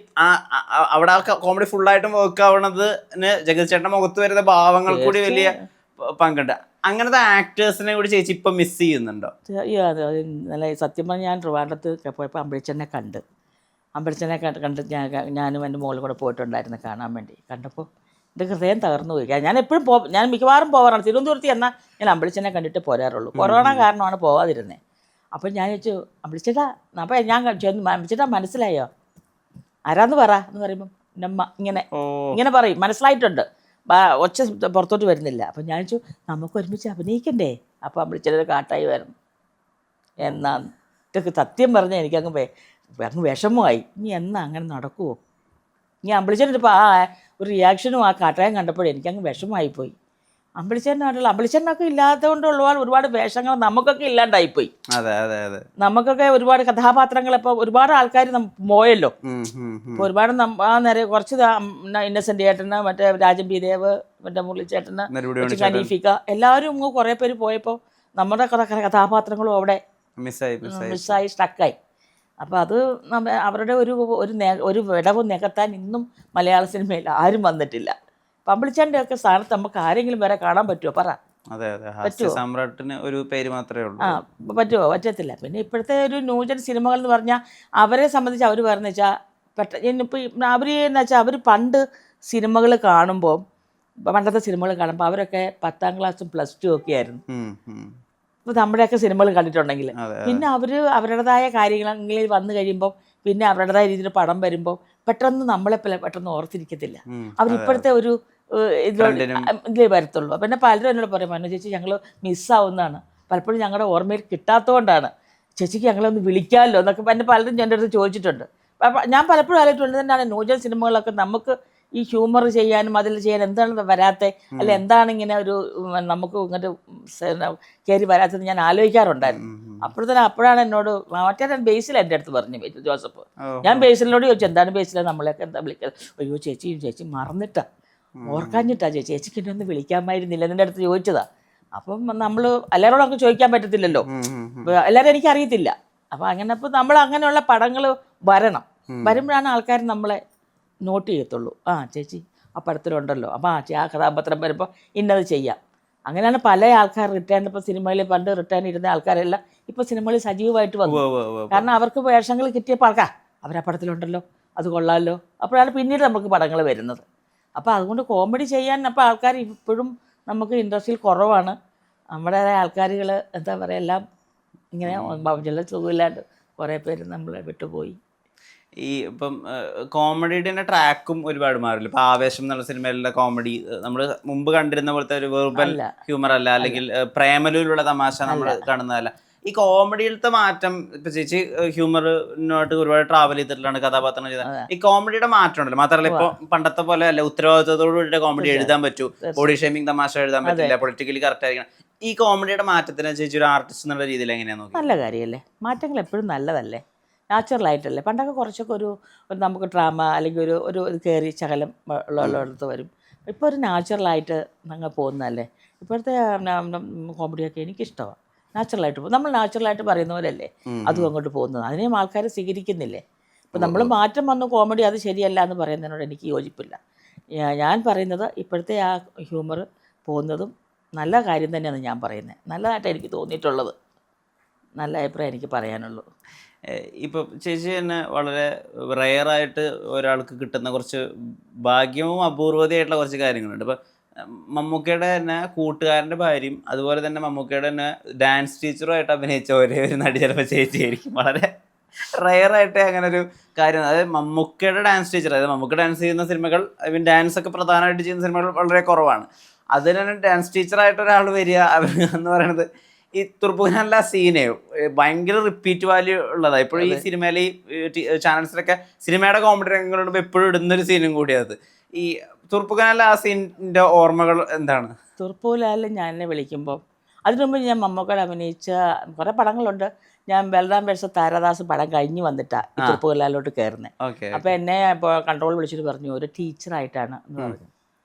അവിടെ ആ കോമഡി ഫുള്ളായിട്ടും വർക്ക് ആവണതിന് ജഗതിച്ചേട്ടൻ്റെ മുഖത്ത് വരുന്ന ഭാവങ്ങൾ കൂടി വലിയ പങ്കുണ്ട്. അങ്ങനത്തെ ആക്ടേഴ്സിനെ കൂടി ചേച്ചി ഇപ്പം മിസ് ചെയ്യുന്നുണ്ടോ? നല്ല സത്യം പറഞ്ഞാൽ ഞാൻ ട്രിവാൻഡ്രത്ത് പോയപ്പോൾ അമ്പളിച്ചനെ കണ്ട് ഞാനും എൻ്റെ മോളും കൂടെ പോയിട്ടുണ്ടായിരുന്നു കാണാൻ വേണ്ടി. കണ്ടപ്പോൾ എൻ്റെ ഹൃദയം തകർന്നു പോയി. ഞാൻ എപ്പോഴും ഞാൻ മിക്കവാറും പോകാറാണ്. തിരുവനന്തപുരത്ത് എന്നാൽ ഞാൻ അമ്പളിച്ചനെ കണ്ടിട്ട് പോരാറുള്ളൂ. കൊറോണ കാരണമാണ് പോകാതിരുന്നത്. അപ്പം ഞാൻ ചോദിച്ചു, അമ്പളിച്ചേട്ടാ, അപ്പം ഞാൻ ചെന്ന് അമ്പളിച്ചേട്ടാ മനസ്സിലായോ ആരാന്ന് പറ എന്ന് പറയുമ്പം നമ്മ ഇങ്ങനെ പറയും. മനസ്സിലായിട്ടുണ്ട്, ഒച്ച പുറത്തോട്ട് വരുന്നില്ല. അപ്പം ഞാൻ ചോദിച്ചു നമുക്ക് ഒരുമിച്ച് അഭിനയിക്കണ്ടേ? അപ്പം അമ്പളിച്ചേട്ടൊരു കാട്ടായി വരുന്നു. എന്നാന്ന് ഇതൊക്കെ സത്യം പറഞ്ഞാൽ എനിക്കങ്ങ് വിഷമമായി. ഇനി എന്നാ അങ്ങനെ നടക്കുമോ? ഇനി അമ്പളിച്ചേട്ടനിപ്പോൾ ഒരു റിയാക്ഷനും ആ കാട്ടായം കണ്ടപ്പോഴേ എനിക്കങ്ങ് വിഷമമായിപ്പോയി. അമ്പളിച്ചേട്ടനൊക്കെ ഇല്ലാത്തതുകൊണ്ടുള്ള ഒരുപാട് വേഷങ്ങൾ നമുക്കൊക്കെ ഇല്ലാണ്ടായിപ്പോയി. നമുക്കൊക്കെ ഒരുപാട് കഥാപാത്രങ്ങൾ ഇപ്പോൾ ഒരുപാട് ആൾക്കാർ പോയല്ലോ. ഇപ്പോൾ ഒരുപാട് നേരെ കുറച്ച് ഇന്നസെന്റ് ചേട്ടന്, മറ്റേ രാജൻ പി ദേവ്, മറ്റേ മുരളിച്ചേട്ടന്, ഖനീഫിക്ക, എല്ലാവരും കുറേ പേര് പോയപ്പോൾ നമ്മുടെ കഥാപാത്രങ്ങളും അവിടെ മിസ്സായി സ്റ്റക്കായി. അപ്പോൾ അത് അവരുടെ ഒരു വിടവ് നികത്താൻ ഇന്നും മലയാള സിനിമയിൽ ആരും വന്നിട്ടില്ല. പമ്പിളിച്ചാൻ്റെ ഒക്കെ സ്ഥാനത്ത് നമുക്ക് ആരെങ്കിലും വരെ കാണാൻ പറ്റുമോ? പറ. സാമ്രാട്ടിന് ഒരു പേര് മാത്രമേ ഉള്ളൂ. പറ്റുമോ? പറ്റത്തില്ല. പിന്നെ ഇപ്പോഴത്തെ ഒരു ന്യൂജൻ സിനിമകൾ എന്ന് പറഞ്ഞാൽ അവരെ സംബന്ധിച്ച് അവർ പറഞ്ഞു വെച്ചാൽ ഇപ്പം അവർ എന്ന് വെച്ചാൽ അവർ പണ്ട് സിനിമകൾ കാണുമ്പോൾ, പണ്ടത്തെ സിനിമകൾ കാണുമ്പോൾ അവരൊക്കെ 10ാം ക്ലാസ്സും +2 ഒക്കെ ആയിരുന്നു. ഇപ്പോൾ നമ്മുടെയൊക്കെ സിനിമകൾ കണ്ടിട്ടുണ്ടെങ്കിൽ പിന്നെ അവരുടേതായ കാര്യങ്ങളിൽ വന്നു കഴിയുമ്പോൾ പിന്നെ അവരുടേതായ രീതിയിൽ പടം വരുമ്പോൾ പെട്ടെന്ന് നമ്മളെ പെട്ടെന്ന് ഓർത്തിരിക്കത്തില്ല. അവരിപ്പോഴത്തെ ഒരു ഇതിലേ വരത്തുള്ളൂ. പിന്നെ പലരും എന്നോട് പറയും, മനോ ചേച്ചി ഞങ്ങൾ മിസ്സാവുന്നതാണ്, പലപ്പോഴും ഞങ്ങളുടെ ഓർമ്മയിൽ കിട്ടാത്തതുകൊണ്ടാണ്, ചേച്ചിക്ക് ഞങ്ങളെ ഒന്ന് വിളിക്കാമല്ലോ എന്നൊക്കെ എന്നെ പലരും എൻ്റെ അടുത്ത് ചോദിച്ചിട്ടുണ്ട്. ഞാൻ പലപ്പോഴും ആലോചിച്ചിട്ടുണ്ട് തന്നെയാണ് ന്യൂജൻ സിനിമകളൊക്കെ നമുക്ക് ഈ ഹ്യൂമർ ചെയ്യാനും അതിൽ ചെയ്യാൻ എന്താണ് വരാത്തെ, അല്ല എന്താണ് ഇങ്ങനെ ഒരു നമുക്ക് ഇങ്ങോട്ട് കയറി വരാത്തത് ഞാൻ ആലോചിക്കാറുണ്ടായിരുന്നു. അപ്പോഴാണ് എന്നോട് മറ്റേ ബേസിൽ എൻ്റെ അടുത്ത് പറഞ്ഞു ബേസിൽ ജോസഫ്. ഞാൻ ബേസിലിനോട് ചോദിച്ചു എന്താണ് ബേസിൽ നമ്മളെയൊക്കെ എന്താ വിളിക്കുന്നത്. അയ്യോ ചേച്ചി മറന്നിട്ടാ, ഓർക്കാഞ്ഞിട്ടാ ചേച്ചിക്ക് എന്നെ ഒന്ന് വിളിക്കാമായിരുന്നില്ല എൻ്റെ അടുത്ത് ചോദിച്ചതാ. അപ്പം നമ്മൾ എല്ലാവരോടും നമുക്ക് ചോദിക്കാൻ പറ്റത്തില്ലല്ലോ, എല്ലാവരും എനിക്കറിയത്തില്ല. അപ്പം അങ്ങനെ അപ്പോൾ നമ്മൾ അങ്ങനെയുള്ള പടങ്ങൾ വരുമ്പോഴാണ് ആൾക്കാർ നമ്മളെ നോട്ട് ചെയ്യത്തുള്ളൂ. ആ ചേച്ചി ആ പടത്തിലുണ്ടല്ലോ, അപ്പം ആ കഥാപാത്രം വരുമ്പോൾ ഇന്നത് ചെയ്യാം. അങ്ങനെയാണ് പല ആൾക്കാർ റിട്ടേൺ, ഇപ്പോൾ സിനിമയിൽ പണ്ട് റിട്ടേൺ ഇരുന്ന ആൾക്കാരെല്ലാം ഇപ്പോൾ സിനിമകളിൽ സജീവമായിട്ട് വന്നു. കാരണം അവർക്ക് വേഷങ്ങൾ കിട്ടിയപ്പോൾ അവരാ പടത്തിലുണ്ടല്ലോ, അത് കൊള്ളാമല്ലോ. അപ്പോഴാണ് പിന്നീട് നമുക്ക് പടങ്ങൾ വരുന്നത്. അപ്പോൾ അതുകൊണ്ട് കോമഡി ചെയ്യാൻ അപ്പോൾ ആൾക്കാർ ഇപ്പോഴും നമുക്ക് ഇൻഡസ്ട്രിയിൽ കുറവാണ്. നമ്മുടെ ആൾക്കാരുകൾ എന്താ പറയുക എല്ലാം ഇങ്ങനെ ചില സുഖമില്ലാണ്ട് കുറേ പേര് നമ്മളെ വിട്ടുപോയി. ഈ ഇപ്പം കോമഡിയുടെ തന്നെ ട്രാക്കും ഒരുപാട് മാറില്ല. ഇപ്പം ആവേശം എന്നുള്ള സിനിമയിലുള്ള കോമഡി നമ്മൾ മുമ്പ് കണ്ടിരുന്ന പോലത്തെ ഒരു വെർബൽ ഹ്യൂമർ അല്ല, അല്ലെങ്കിൽ പ്രേമലൂരിലുള്ള തമാശ നമ്മൾ കാണുന്നതല്ല. ഈ കോമഡിയിലത്തെ മാറ്റം, ഇപ്പൊ ചേച്ചി ഹ്യൂമറിനോട്ട് ഒരുപാട് ട്രാവൽ ചെയ്തിട്ടുള്ളതാണ്, കഥാപാത്രങ്ങൾ ചെയ്തത്. ഈ കോമഡിയുടെ മാറ്റം ഉണ്ടല്ലോ. മാത്രമല്ല ഇപ്പൊ പണ്ടത്തെ പോലെ അല്ല, ഉത്തരവാദിത്തത്തോടുകൂടി കോമഡി എഴുതാൻ പറ്റൂ, ബോഡി ഷേമിംഗ് തമാശ എഴുതാൻ പറ്റില്ല, പൊളിറ്റിക്കലി കറക്റ്റ് ആയിരിക്കണം. ഈ കോമഡിയുടെ മാറ്റത്തിന് ചേച്ചി ഒരു ആർട്ടിസ്റ്റ് എന്നുള്ള രീതിയിൽ എങ്ങനെയാന്ന് നോക്കി? നല്ല കാര്യമല്ലേ, മാറ്റങ്ങൾ എപ്പോഴും നല്ലതല്ലേ, നാച്ചുറലായിട്ടല്ലേ. പണ്ടൊക്കെ കുറച്ചൊക്കെ ഒരു നമുക്ക് ഡ്രാമ അല്ലെങ്കിൽ ഒരു കയറി ശകലം ഉള്ളിടത്ത് വരും. ഇപ്പോൾ ഒരു നാച്ചുറലായിട്ട് ഞങ്ങൾ പോകുന്നതല്ലേ. ഇപ്പോഴത്തെ കോമഡിയൊക്കെ എനിക്കിഷ്ടമാണ്. നാച്ചുറലായിട്ട് പോകും, നമ്മൾ നാച്ചുറലായിട്ട് പറയുന്ന പോലെയല്ലേ അതും അങ്ങോട്ട് പോകുന്നത്. അതിനെയും ആൾക്കാർ സ്വീകരിക്കുന്നില്ലേ. ഇപ്പം നമ്മൾ മാറ്റം വന്നു കോമഡി അത് ശരിയല്ല എന്ന് പറയുന്നതിനോട് എനിക്ക് യോജിപ്പില്ല. ഞാൻ പറയുന്നത് ഇപ്പോഴത്തെ ആ ഹ്യൂമർ പോകുന്നതും നല്ല കാര്യം തന്നെയാണ് ഞാൻ പറയുന്നത്. നല്ലതായിട്ട് എനിക്ക് തോന്നിയിട്ടുള്ളത്, നല്ല അഭിപ്രായം എനിക്ക് പറയാനുള്ളൂ. ഇപ്പം ചേച്ചി തന്നെ വളരെ റെയറായിട്ട് ഒരാൾക്ക് കിട്ടുന്ന കുറച്ച് ഭാഗ്യവും അപൂർവതയായിട്ടുള്ള കുറച്ച് കാര്യങ്ങളുണ്ട്. ഇപ്പം മമ്മൂക്കയുടെ തന്നെ കൂട്ടുകാരൻ്റെ ഭാര്യയും അതുപോലെ തന്നെ മമ്മൂക്കയുടെ തന്നെ ഡാൻസ് ടീച്ചറുമായിട്ട് അഭിനയിച്ച ഒരേ ഒരു നടി ചിലപ്പോൾ ചേച്ചിയായിരിക്കും. വളരെ റെയറായിട്ട് അങ്ങനെ ഒരു കാര്യം. അതായത് മമ്മൂക്കയുടെ ഡാൻസ് ടീച്ചർ, അതായത് മമ്മൂക്ക ഡാൻസ് ചെയ്യുന്ന സിനിമകൾ, ഐ മീൻ ഡാൻസ് ഒക്കെ പ്രധാനമായിട്ട് ചെയ്യുന്ന സിനിമകൾ വളരെ കുറവാണ്. അതിന് തന്നെ ഡാൻസ് ടീച്ചറായിട്ട് ഒരാൾ വരിക എന്ന് പറയുന്നത് ഈ തുർപ്പുഖാനിലെ ആ സീനെ ഭയങ്കര റിപ്പീറ്റ് വാല്യൂ ഉള്ളതാണ്. ഇപ്പോഴും ഈ സിനിമയിൽ ഈ ചാനൽസിലൊക്കെ സിനിമയുടെ കോമഡി രംഗങ്ങളുണ്ട് എപ്പോഴും ഇടുന്നൊരു സീനും കൂടിയത്. ഈ തുർപ്പുഖാനിലെ ആ സീനിൻ്റെ ഓർമ്മകൾ എന്താണ്? തുർപ്പുഖാനിൽ ഞാൻ എന്നെ വിളിക്കുമ്പോൾ അതിനു മുമ്പ് ഞാൻ മമ്മൂക്കയുടെ അഭിനയിച്ച കുറേ പടങ്ങളുണ്ട്. ഞാൻ ബൽറാം വേഴ്സസ് താരാദാസ് പടം കഴിഞ്ഞ് വന്നിട്ടാണ് ഈ തുർപ്പുഖാനിലോട്ട് കയറുന്നത്. അപ്പോൾ എന്നെ ഇപ്പോൾ കൺട്രോൾ വിളിച്ചിട്ട് പറഞ്ഞു ഒരു ടീച്ചറായിട്ടാണ് എന്ന് പറഞ്ഞു.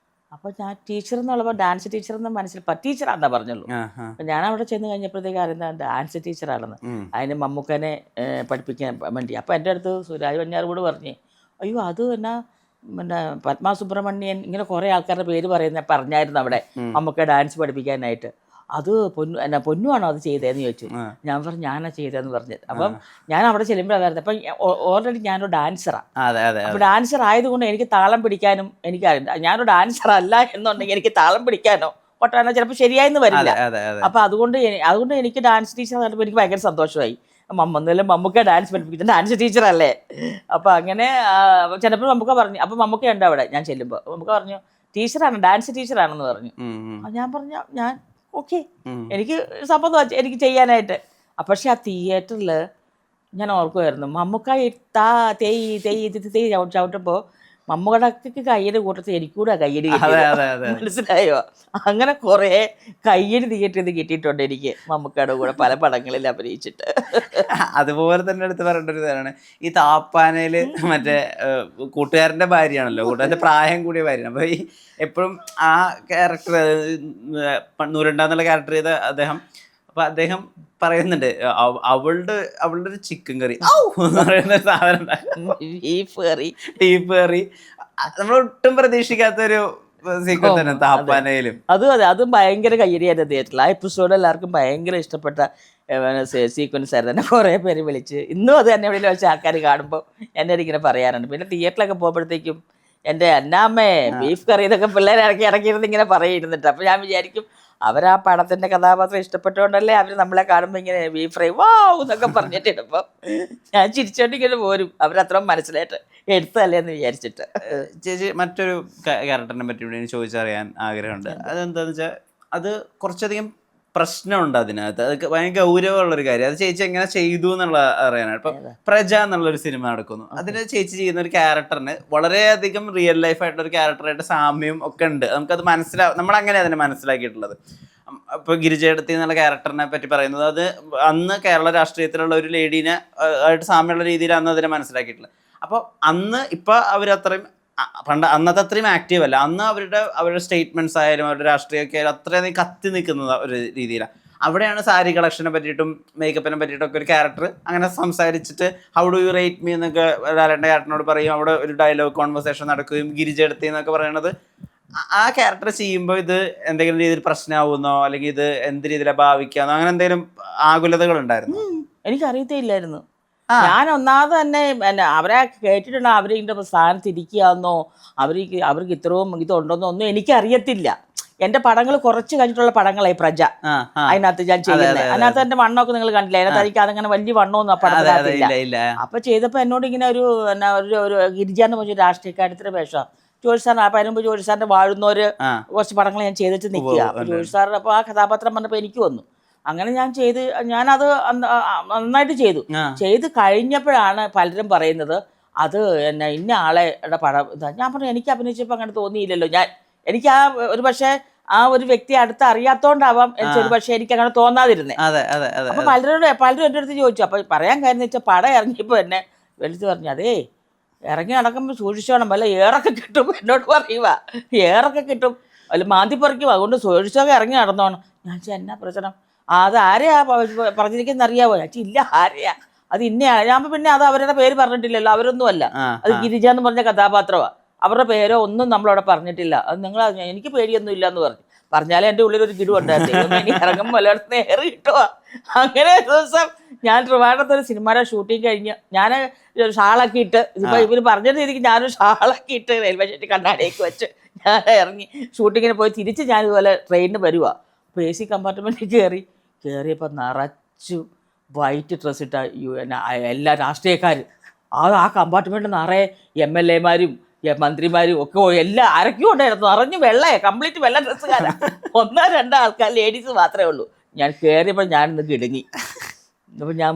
അപ്പോൾ ഞാൻ ടീച്ചർ എന്നുള്ളപ്പോൾ ഡാൻസ് ടീച്ചർ എന്ന് ടീച്ചറാണെന്നാ പറഞ്ഞുള്ളൂ. അപ്പം ഞാൻ അവിടെ ചെന്ന് കഴിഞ്ഞപ്പോഴത്തേക്ക് അറിയുന്നത് ഡാൻസ് ടീച്ചറാണെന്ന്. അതിന് മമ്മൂക്കനെ പഠിപ്പിക്കാൻ വേണ്ടി. അപ്പോൾ എൻ്റെ അടുത്ത് സുരാജ് വെഞ്ഞാറുകൂട് പറഞ്ഞേ, അയ്യോ അത് എന്നാ പിന്നെ പത്മ സുബ്രഹ്മണ്യൻ ഇങ്ങനെ കുറേ ആൾക്കാരുടെ പേര് പറഞ്ഞായിരുന്നു അവിടെ മമ്മൂക്ക ഡാൻസ് പഠിപ്പിക്കാനായിട്ട്. അത് പൊന്നുവാണോ അത് ചെയ്തതെന്ന് ചോദിച്ചു. ഞാൻ പറഞ്ഞു ഞാനാ ചെയ്തതെന്ന് പറഞ്ഞത്. അപ്പം ഞാൻ അവിടെ ചെല്ലുമ്പോഴായിരുന്നു. അപ്പം ഓൾറെഡി ഞാനൊരു ഡാൻസറാണ്. അപ്പോൾ ഡാൻസർ ആയതുകൊണ്ട് എനിക്ക് താളം പിടിക്കാനും എനിക്കറിയില്ല. ഞാനൊരു ഡാൻസർ അല്ല എന്നുണ്ടെങ്കിൽ എനിക്ക് താളം പിടിക്കാനോ ഒട്ടാനോ ചിലപ്പോൾ ശരിയായെന്ന് വരില്ല. അപ്പം അതുകൊണ്ട് എനിക്ക് ഡാൻസ് ടീച്ചർ കണ്ടപ്പോൾ എനിക്ക് ഭയങ്കര സന്തോഷമായി. മമ്മൂക്ക ഡാൻസ് പഠിപ്പിക്കുന്ന ഡാൻസ് ടീച്ചറല്ലേ. അപ്പോൾ അങ്ങനെ ചിലപ്പോൾ മമ്മൂക്ക പറഞ്ഞു. അപ്പം മമ്മൂക്ക ഉണ്ട് അവിടെ. ഞാൻ ചെല്ലുമ്പോൾ മമ്മൂക്ക പറഞ്ഞു ടീച്ചറാണ്, ഡാൻസ് ടീച്ചറാണെന്ന് പറഞ്ഞു. ഞാൻ പറഞ്ഞു ഞാൻ ഓക്കെ, എനിക്ക് സമ്മതം എനിക്ക് ചെയ്യാനായിട്ട്. പക്ഷെ ആ തിയേറ്ററിൽ ഞാൻ ഓർക്കുമായിരുന്നു മമ്മൂക്ക ചവിട്ടുമ്പോൾ മമ്മൂക്കടക്ക് കയ്യടി കൂട്ടത്തിൽ എനിക്കൂടെ കയ്യടി മനസ്സിലായോ. അങ്ങനെ കുറേ കയ്യടി തിയേറ്ററിൽ കിട്ടിയിട്ടുണ്ട് എനിക്ക് മമ്മൂക്കയുടെ കൂടെ പല പടങ്ങളിൽ അഭിനയിച്ചിട്ട്. അതുപോലെ തന്നെ എടുത്ത് പറയേണ്ട ഒരു ഇതാണ് ഈ താപ്പാനയില് മറ്റേ കൂട്ടുകാരൻ്റെ ഭാര്യയാണല്ലോ, കൂട്ടുകാരൻ്റെ പ്രായം കൂടിയ ഭാര്യയാണ്. അപ്പോൾ ഈ എപ്പോഴും ആ ക്യാരക്ടർ നൂറുണ്ടാന്നുള്ള ക്യാരക്ടർ ചെയ്ത അദ്ദേഹം, അപ്പം അദ്ദേഹം പറയുന്നുണ്ട് അവളുടെ ഒരു ചിക്കൻ കറി എന്ന് പറയുന്ന സാധനം ബീഫ് കറി നമ്മൾ ഒട്ടും പ്രതീക്ഷിക്കാത്തൊരു സീക്വൻസ് തന്നെ താപ്പാനയിലും. അതും ഭയങ്കര കയ്യടിയായിരുന്നു തിയേറ്ററിൽ. ആ എപ്പിസോഡ് എല്ലാവർക്കും ഭയങ്കര ഇഷ്ടപ്പെട്ട സീക്വൻസ് ആയിരുന്നു. തന്നെ കുറേ പേര് വിളിച്ച് ഇന്നും അത് തന്നെ എവിടെയെങ്കിലും വെച്ച് ആൾക്കാർ കാണുമ്പോൾ എന്നോട് ഇങ്ങനെ പറയാറുണ്ട്. പിന്നെ തിയേറ്ററിലൊക്കെ പോകുമ്പോഴത്തേക്കും എൻ്റെ അന്നാമ്മേ ബീഫ് കറി ഇതൊക്കെ പിള്ളേരെ ഇറക്കിയിരുന്ന് ഇങ്ങനെ പറയുന്നിട്ട്. അപ്പോൾ ഞാൻ വിചാരിക്കും അവരാ പടത്തിൻ്റെ കഥാപാത്രം ഇഷ്ടപ്പെട്ടുകൊണ്ടല്ലേ അവർ നമ്മളെ കാണുമ്പോൾ ഇങ്ങനെ ബീഫ് ഫ്രൈ വാവ് എന്നൊക്കെ പറഞ്ഞിട്ട് ഇടുമ്പോൾ ഞാൻ ചിരിച്ചോണ്ട് ഇങ്ങനെ പോരും. അവരത്ര മനസ്സിലായിട്ട് എടുത്തല്ലേ എന്ന് വിചാരിച്ചിട്ട്. ചേച്ചി മറ്റൊരു ക്യാരക്ടറിനെ പറ്റി ഇവിടെ ചോദിച്ചറിയാൻ ആഗ്രഹമുണ്ട്. അതെന്താണെന്ന് വെച്ചാൽ അത് കുറച്ചധികം പ്രശ്നമുണ്ട് അതിനകത്ത്. അത് ഭയങ്കര ഗൗരവമുള്ളൊരു കാര്യം. അത് ചേച്ചി എങ്ങനെ ചെയ്തു എന്നുള്ള അറിയാനാണ്. ഇപ്പൊ പ്രജ എന്നുള്ളൊരു സിനിമ നടക്കുന്നു. അതിന് ചേച്ചി ചെയ്യുന്ന ഒരു ക്യാരക്ടറിന് വളരെയധികം റിയൽ ലൈഫ് ആയിട്ടുള്ള ഒരു ക്യാരക്ടറായിട്ട് സാമ്യം ഒക്കെ ഉണ്ട്. നമുക്കത് നമ്മളങ്ങനെ അതിനെ മനസ്സിലാക്കിയിട്ടുള്ളത്. ഇപ്പൊ ഗിരിജയടത്തി എന്നുള്ള ക്യാരക്ടറിനെ പറ്റി പറയുന്നത്, അത് അന്ന് കേരള രാഷ്ട്രീയത്തിലുള്ള ഒരു ലേഡീനെ ആയിട്ട് സാമ്യമുള്ള രീതിയിൽ അന്ന് അതിനെ മനസ്സിലാക്കിയിട്ടുള്ളത്. അപ്പോൾ അന്ന് ഇപ്പൊ അവരത്രയും അന്നത്തെ അത്രയും ആക്റ്റീവ് അല്ല. അന്ന് അവരുടെ സ്റ്റേറ്റ്മെന്റ്സ് ആയാലും അവരുടെ രാഷ്ട്രീയമൊക്കെ ആയാലും അത്രയധികം കത്തി നിൽക്കുന്ന ഒരു രീതിയിലാണ്. അവിടെയാണ് സാരി കളക്ഷനെ പറ്റിയിട്ടും മേക്കപ്പിനെ പറ്റിയിട്ടൊക്കെ ഒരു ക്യാരക്ടർ അങ്ങനെ സംസാരിച്ചിട്ട് how do you rate me എന്നൊക്കെ ലാലേട്ടൻ്റെ ക്യാരക്ടറിനോട് പറയും. അവിടെ ഒരു ഡയലോഗ് കോൺവെർസേഷൻ നടക്കുകയും ഗിരിജയടത്തി എന്നൊക്കെ പറയണത് ആ ക്യാരക്ടർ ചെയ്യുമ്പോൾ ഇത് എന്തെങ്കിലും രീതിയിൽ പ്രശ്നമാവുന്നോ അല്ലെങ്കിൽ ഇത് എന്ത് രീതിയിലാണ് ഭാവിക്കാന്നോ അങ്ങനെ എന്തെങ്കിലും ആകുലതകൾ ഉണ്ടായിരുന്നു? എനിക്കറിയത്തേ ഇല്ലായിരുന്നു. ഞാൻ ഒന്നാമത് തന്നെ അവരെ കേട്ടിട്ടുണ്ടോ, അവരിൻ്റെ സ്ഥാനത്ത് ഇരിക്കുകയെന്നോ അവർക്ക് ഇത്രയും ഇതുണ്ടോന്നോ ഒന്നും എനിക്കറിയത്തില്ല. എൻ്റെ പടങ്ങൾ കുറച്ച് കഴിഞ്ഞിട്ടുള്ള പടങ്ങളായി പ്രജ, അതിനകത്ത് ഞാൻ ചെയ്യുന്നത്. അതിനകത്ത് എൻ്റെ വണ്ണമൊക്കെ നിങ്ങൾ കണ്ടില്ല. അതിനകത്ത് എനിക്ക് അതങ്ങനെ വലിയ വണ്ണമൊന്നും ആ പടത്തിലില്ല. അപ്പൊ ചെയ്തപ്പോൾ എന്നോട് ഇങ്ങനെ ഒരു ഗിരിജാന്ന് പറഞ്ഞ രാഷ്ട്രീയക്കാരത്തിന്റെ വേഷം ജോഷി സാറിന് അപ്പം അതിനുമ്പ് ജോഷി സാറിന്റെ വാഴുന്നവര് കുറച്ച് പടങ്ങൾ ഞാൻ ചെയ്തിട്ട് നിൽക്കുക. ജോഷി സാറിന് അപ്പോൾ ആ കഥാപാത്രം വന്നപ്പോൾ എനിക്ക് വന്നു. അങ്ങനെ ഞാനത് നന്നായിട്ട് ചെയ്ത് കഴിഞ്ഞപ്പോഴാണ് പലരും പറയുന്നത് അത് ഇന്ന ആളെയുടെ പടം ഇതാ. ഞാൻ പറഞ്ഞു എനിക്ക് അഭിനയിച്ചപ്പോൾ അങ്ങനെ തോന്നിയില്ലല്ലോ. എനിക്ക് ഒരു പക്ഷേ ആ ഒരു വ്യക്തി അടുത്ത് അറിയാത്തോണ്ടാവാം ഒരു പക്ഷേ എനിക്ക് അങ്ങനെ തോന്നാതിരുന്നേ. അപ്പൊ പലരും എൻ്റെ അടുത്ത് ചോദിച്ചു. അപ്പൊ പറയാൻ കാര്യം വെച്ചാൽ പടം ഇറങ്ങിയപ്പോൾ എന്നെ വെളുത്ത് പറഞ്ഞു, അതേ ഇറങ്ങി നടക്കുമ്പോൾ സൂക്ഷിച്ചോണം, വല്ല ഏറൊക്കെ കിട്ടും. എന്നോട് പറയുക ഏറൊക്കെ കിട്ടും, വല്ല മാന്തിപ്പറിക്കും, അതുകൊണ്ട് സൂക്ഷിച്ചൊക്കെ ഇറങ്ങി നടന്നോണം. ഞാൻ എന്നാ പ്രശ്നം, അത് ആരെയാ പറഞ്ഞിരിക്കുന്ന അറിയാവോ? ഞാൻ ഇല്ല, ആരെയാ അത് ഇന്നയാണ്. ഞാൻ പിന്നെ അത് അവരുടെ പേര് പറഞ്ഞിട്ടില്ലല്ലോ, അവരൊന്നും അല്ല, അത് ഗിരിജ എന്ന് പറഞ്ഞ കഥാപാത്രമാണ്. അവരുടെ പേരോ ഒന്നും നമ്മളവിടെ പറഞ്ഞിട്ടില്ല. അത് നിങ്ങൾ എനിക്ക് പേടിയൊന്നും ഇല്ല എന്ന് പറഞ്ഞാലേ എൻ്റെ ഉള്ളിലൊരു കിടുവുണ്ടായിരുന്നു. ഇനി ഇറങ്ങുമ്പോൾ പലയിടത്തുനിന്ന് ഏറി കിട്ടുക. അങ്ങനെ ഒരു ദിവസം ഞാൻ ട്രിവാൻഡ്രത്ത് ഒരു സിനിമയുടെ ഷൂട്ടിങ് കഴിഞ്ഞ് ഞാൻ ഷാളൊക്കെ ഇട്ട്, ഇപ്പം ഇവർ പറഞ്ഞ രീതിക്ക് ഞാനൊരു ഷാളൊക്കെ ഇട്ട് റെയിൽവേ സ്റ്റേഷൻ കണ്ണാടിയൊക്കെ വെച്ച് ഞാൻ ഇറങ്ങി ഷൂട്ടിങ്ങിന് പോയി തിരിച്ച് ഞാനിതുപോലെ ട്രെയിനിന് വരുക. അപ്പോൾ AC കമ്പാർട്ട്മെൻറ്റിൽ കയറിയപ്പോൾ നിറച്ചു വൈറ്റ് ഡ്രസ് ഇട്ട എല്ലാ രാഷ്ട്രീയക്കാരും. ആ കമ്പാർട്ട്മെൻറ്റ് നിറയെ MLA-മാരും മന്ത്രിമാരും ഒക്കെ എല്ലാം ആരൊക്കെയും ഉണ്ടായിരുന്നു. നിറഞ്ഞ് കംപ്ലീറ്റ് വെള്ള ഡ്രസ്സുകാരാണ്. 1-2 ആൾക്കാർ ലേഡീസ് മാത്രമേ ഉള്ളൂ. ഞാൻ കയറിയപ്പോൾ ഞാനിന്ന് കിടുങ്ങി. അപ്പോൾ ഞാൻ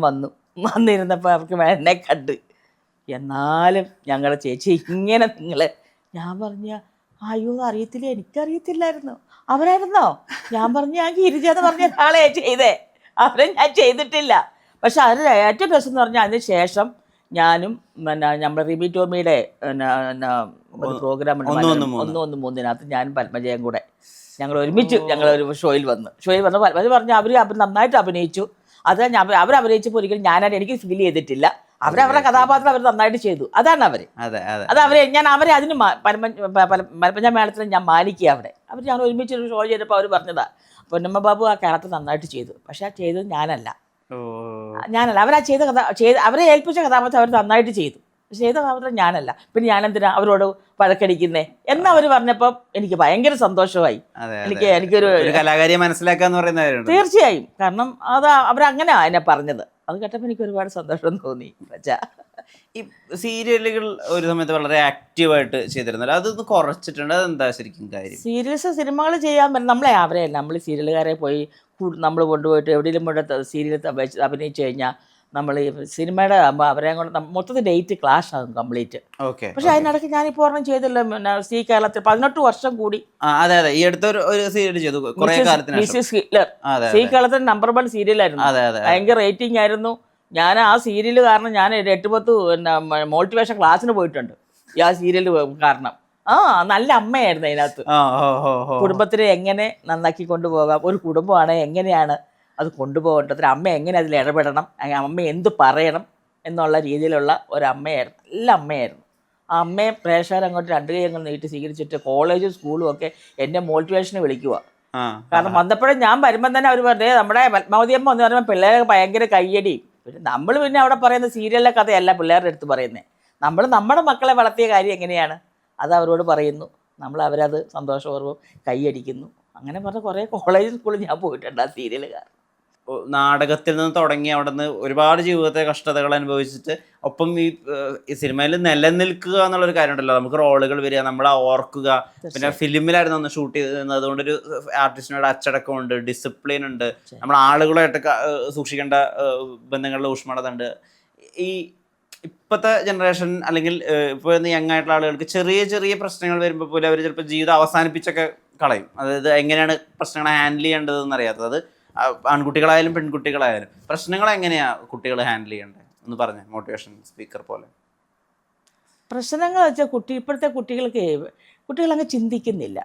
വന്നിരുന്നപ്പോൾ അവർക്ക് എന്നെ കണ്ട്, എന്നാലും ഞങ്ങളുടെ ചേച്ചി ഇങ്ങനെ ഞാൻ പറഞ്ഞ അയ്യോ അറിയത്തില്ല, എനിക്കറിയത്തില്ലായിരുന്നു. അവരായിരുന്നോ? ഞാൻ പറഞ്ഞു ഞാൻ ഗിരിജ എന്ന് പറഞ്ഞ ഒരാളെ ചെയ്തേ, അവരെ ഞാൻ ചെയ്തിട്ടില്ല. പക്ഷെ അതിൽ ഏറ്റവും രസം എന്ന് പറഞ്ഞാൽ അതിന് ശേഷം ഞാനും നമ്മുടെ റിമി ടോമിയുടെ ഒരു പ്രോഗ്രാം ഉണ്ട് 113 ഞാനും പത്മജയും കൂടെ ഞങ്ങൾ ഒരുമിച്ച് ഞങ്ങളൊരു ഷോയിൽ വന്ന് പത്മജ പറഞ്ഞു അവർ നന്നായിട്ട് അഭിനയിച്ചു. അത് അവർ അഭിനയിച്ചപ്പോൾ ഒരിക്കലും എനിക്ക് ഫീൽ ചെയ്തിട്ടില്ല. അവരവരുടെ കഥാപാത്രം അവർ നന്നായിട്ട് ചെയ്തു. അതാണ് അവര്. അത് അവരെ അതിന് പത്മജ മേളത്തിന് ഞാൻ മാനിക്കുക. ഞങ്ങൾ ഒരുമിച്ചൊരു ഷോ ചെയ്തപ്പോൾ അവർ പറഞ്ഞതാ പൊന്നമ്മ ബാബു ആ ക്യാരക്ടർ നന്നായിട്ട് ചെയ്തു. പക്ഷെ ആ ചെയ്തത് ഞാനല്ല. അവരെ ഏൽപ്പിച്ച കഥാപാത്രം അവർ നന്നായിട്ട് ചെയ്തു. ചെയ്ത കഥാപാത്രം ഞാനല്ല. പിന്നെ ഞാനെന്തിനാ അവരോട് വഴക്കടിക്കുന്നേ എന്നവർ പറഞ്ഞപ്പോൾ എനിക്ക് ഭയങ്കര സന്തോഷമായി. എനിക്കൊരു കലാകാരിയെ മനസ്സിലാക്കാന്ന് പറയുന്നത് തീർച്ചയായും. കാരണം അത് അവരങ്ങനെ എന്നെ പറഞ്ഞത്. അത് കേട്ടപ്പോൾ എനിക്ക് ഒരുപാട് സന്തോഷം തോന്നി. ഈ സീരിയലുകൾ ഒരു സമയത്ത് വളരെ ആക്റ്റീവായിട്ട് ചെയ്തിരുന്നല്ലോ, അതൊന്ന് കുറച്ചിട്ടുണ്ട്. അതെന്താ ശരിക്കും കാര്യം? സിനിമകൾ ചെയ്യാൻ നമ്മളെ അവരെയല്ല, നമ്മൾ സീരിയലുകാരെ പോയി നമ്മൾ കൊണ്ടുപോയിട്ട് എവിടെയെങ്കിലും കൊണ്ട് സീരിയൽ അഭിനയിച്ചു കഴിഞ്ഞാൽ നമ്മൾ ഈ സിനിമയുടെ അവരെ കൊണ്ട് മൊത്തത്തിൽ ഡേറ്റ് ക്ലാഷ് ആകും കംപ്ലീറ്റ്. പക്ഷെ അതിനിടയ്ക്ക് ഞാനിപ്പോൾ ഒരെണ്ണം ചെയ്തല്ലോ, സീ കേരളത്തിൽ 18 വർഷം കൂടി ഈ അടുത്തൊരു സീരിയൽ ചെയ്തു മിസ്സിസ് ഹിറ്റ്ലർ. സീ കേരളത്തിൽ നമ്പർ 1 സീരിയലായിരുന്നു. ഭയങ്കര റേറ്റിംഗ് ആയിരുന്നു. ഞാൻ ആ സീരിയൽ കാരണം ഞാൻ 8-10 മോട്ടിവേഷൻ ക്ലാസ്സിന് പോയിട്ടുണ്ട് ആ സീരിയൽ കാരണം. നല്ല അമ്മയായിരുന്നു അതിനകത്ത്. കുടുംബത്തിനെ എങ്ങനെ നന്നാക്കി കൊണ്ടുപോകാം, ഒരു കുടുംബമാണ് എങ്ങനെയാണ് അത് കൊണ്ടുപോകേണ്ടത്, അമ്മ എങ്ങനെ അതിൽ ഇടപെടണം, അമ്മ എന്ത് പറയണം എന്നുള്ള രീതിയിലുള്ള ഒരമ്മയായിരുന്നു. നല്ല അമ്മയായിരുന്നു. ആ അമ്മയെ പ്രേക്ഷകർ അങ്ങോട്ട് 2 കൈ അങ്ങ് നീട്ടി സ്വീകരിച്ചിട്ട് കോളേജും സ്കൂളും ഒക്കെ എന്നെ മോട്ടിവേഷന് വിളിക്കുക. കാരണം വന്നപ്പോഴും ഞാൻ വരുമ്പം തന്നെ അവർ പറഞ്ഞേ നമ്മുടെ പത്മാവതി അമ്മ എന്ന് പറയുമ്പോൾ പിള്ളേരെ ഭയങ്കര കയ്യടിയും. പിന്നെ നമ്മൾ പിന്നെ അവിടെ പറയുന്ന സീരിയലിലെ കഥയല്ല പിള്ളേരുടെ അടുത്ത് പറയുന്നത്. നമ്മൾ നമ്മുടെ മക്കളെ വളർത്തിയ കാര്യം എങ്ങനെയാണ് അത് അവരോട് പറയുന്നു. അവരത് സന്തോഷപൂർവ്വം കൈയടിക്കുന്നു. അങ്ങനെ പറഞ്ഞ കുറേ കോളേജ് സ്കൂളിൽ ഞാൻ പോയിട്ടുണ്ട് ആ സീരിയലുകാർ. നാടകത്തിൽ നിന്ന് തുടങ്ങി അവിടെ നിന്ന് ഒരുപാട് ജീവിതത്തെ കഷ്ടതകൾ അനുഭവിച്ചിട്ട് ഒപ്പം ഈ സിനിമയിൽ നിലനിൽക്കുക എന്നുള്ളൊരു കാര്യമുണ്ടല്ലോ, നമുക്ക് റോളുകൾ വരിക, നമ്മളെ ഓർക്കുക. പിന്നെ ഫിലിമിലായിരുന്നു ഒന്ന് ഷൂട്ട് ചെയ്തിരുന്നത്, അതുകൊണ്ടൊരു ആർട്ടിസ്റ്റിനോട് അച്ചടക്കമുണ്ട്, ഡിസിപ്ലിൻ ഉണ്ട്, നമ്മൾ ആളുകളായിട്ട് സൂക്ഷിക്കേണ്ട ബന്ധങ്ങളുടെ ഊഷ്മളത ഉണ്ട്. ഈ ഇപ്പോഴത്തെ ജനറേഷൻ അല്ലെങ്കിൽ ഇപ്പോൾ യങ് ആയിട്ടുള്ള ആളുകൾക്ക് ചെറിയ ചെറിയ പ്രശ്നങ്ങൾ വരുമ്പോൾ പോലും അവർ ചിലപ്പോൾ ജീവിതം അവസാനിപ്പിച്ചൊക്കെ കളയും. അതായത് എങ്ങനെയാണ് പ്രശ്നങ്ങളെ ഹാൻഡിൽ ചെയ്യേണ്ടതെന്ന് അറിയാത്തത്. അത് ആൺകുട്ടികളായാലും പെൺകുട്ടികളായാലും പ്രശ്നങ്ങൾ എങ്ങനെയാണ് കുട്ടികൾ ഹാൻഡിൽ ചെയ്യേണ്ടത് ഒന്ന് പറഞ്ഞേ, മോട്ടിവേഷൻ സ്പീക്കർ പോലെ. പ്രശ്നങ്ങൾ വെച്ചാൽ ഇപ്പോഴത്തെ കുട്ടികളങ്ങ് ചിന്തിക്കുന്നില്ല.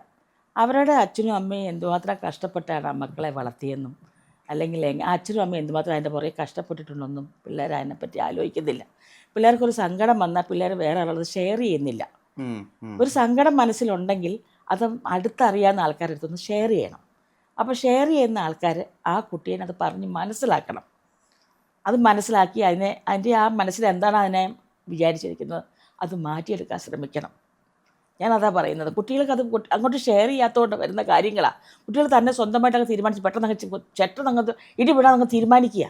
അവരുടെ അച്ഛനും അമ്മയും എന്തുമാത്രം കഷ്ടപ്പെട്ടാണ് ആ മക്കളെ വളർത്തിയെന്നും, അല്ലെങ്കിൽ അച്ഛനും അമ്മയും എന്തുമാത്രം അതിൻ്റെ പുറകെ കഷ്ടപ്പെട്ടിട്ടുണ്ടെന്നും പിള്ളേർ അതിനെപ്പറ്റി ആലോചിക്കുന്നില്ല. പിള്ളേർക്കൊരു സങ്കടം വന്നാൽ പിള്ളേർ വേറെ ആളത് ഷെയർ ചെയ്യുന്നില്ല. ഒരു സങ്കടം മനസ്സിലുണ്ടെങ്കിൽ അത് അടുത്തറിയാവുന്ന ആൾക്കാരുടെ അടുത്തൊന്ന് ഷെയർ ചെയ്യണം. അപ്പോൾ ഷെയർ ചെയ്യുന്ന ആൾക്കാർ ആ കുട്ടീനെ അത് പറഞ്ഞ് മനസ്സിലാക്കണം. അത് മനസ്സിലാക്കി അതിൻ്റെ ആ മനസ്സിൽ എന്താണ് അതിനെ വിചാരിച്ചിരിക്കുന്നത് അത് മാറ്റിയെടുക്കാൻ ശ്രമിക്കണം. ഞാനതാ പറയുന്നത്. കുട്ടികൾക്ക് അത് അങ്ങോട്ട് ഷെയർ ചെയ്യാത്തതുകൊണ്ട് വരുന്ന കാര്യങ്ങളാണ്. കുട്ടികൾ തന്നെ സ്വന്തമായിട്ടങ്ങ് തീരുമാനിച്ച് പെട്ടെന്ന് ഇടിവിടാൻ തീരുമാനിക്കുക.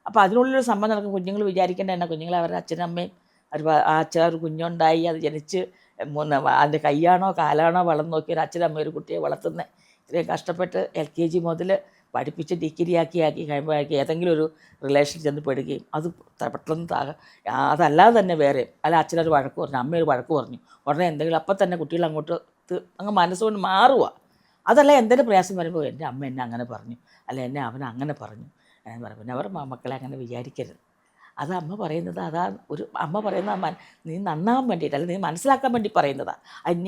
അപ്പോൾ അതിനുള്ളൊരു സംബന്ധം നടക്കും. കുഞ്ഞുങ്ങൾ വിചാരിക്കേണ്ട തന്നെ കുഞ്ഞുങ്ങളെ അവരുടെ അച്ഛനും അമ്മയും ആ അച്ഛൻ ഒരു കുഞ്ഞുണ്ടായി, അത് ജനിച്ച് അതിൻ്റെ കൈയാണോ കാലാണോ വളർന്നു നോക്കി ഒരു അച്ഛനമ്മ ഒരു കുട്ടിയെ വളർത്തുന്നത്. ഇത്രയും കഷ്ടപ്പെട്ട് LKG മുതൽ പഠിപ്പിച്ച് ഡിഗ്രി ആക്കി കഴിയുമ്പോഴാക്കി ഏതെങ്കിലും ഒരു റിലേഷൻ ചെന്ന് പെടുകയും അത് പെട്ടെന്ന് അതല്ലാതെ തന്നെ വേറെ അച്ഛനൊരു വഴക്ക് പറഞ്ഞു, അമ്മയൊരു വഴക്ക് പറഞ്ഞു, ഉടനെ എന്തെങ്കിലും അപ്പം തന്നെ കുട്ടികൾ അങ്ങോട്ട് അങ്ങ് മനസ്സുകൊണ്ട് മാറുക. അതല്ല എന്തെങ്കിലും പ്രയാസം വരുമ്പോൾ എൻ്റെ അമ്മ എന്നെ അങ്ങനെ പറഞ്ഞു, അല്ല എന്നെ അവൻ അങ്ങനെ പറഞ്ഞു എന്ന് പറയും. പിന്നെ അവർ മക്കളെ അങ്ങനെ വിചാരിക്കരുത്. അത് അമ്മ പറയുന്നത് അമ്മ പറയുന്ന നീ നന്നാവാൻ വേണ്ടിയിട്ട്, അല്ലെങ്കിൽ നീ മനസ്സിലാക്കാൻ വേണ്ടി പറയുന്നതാണ്.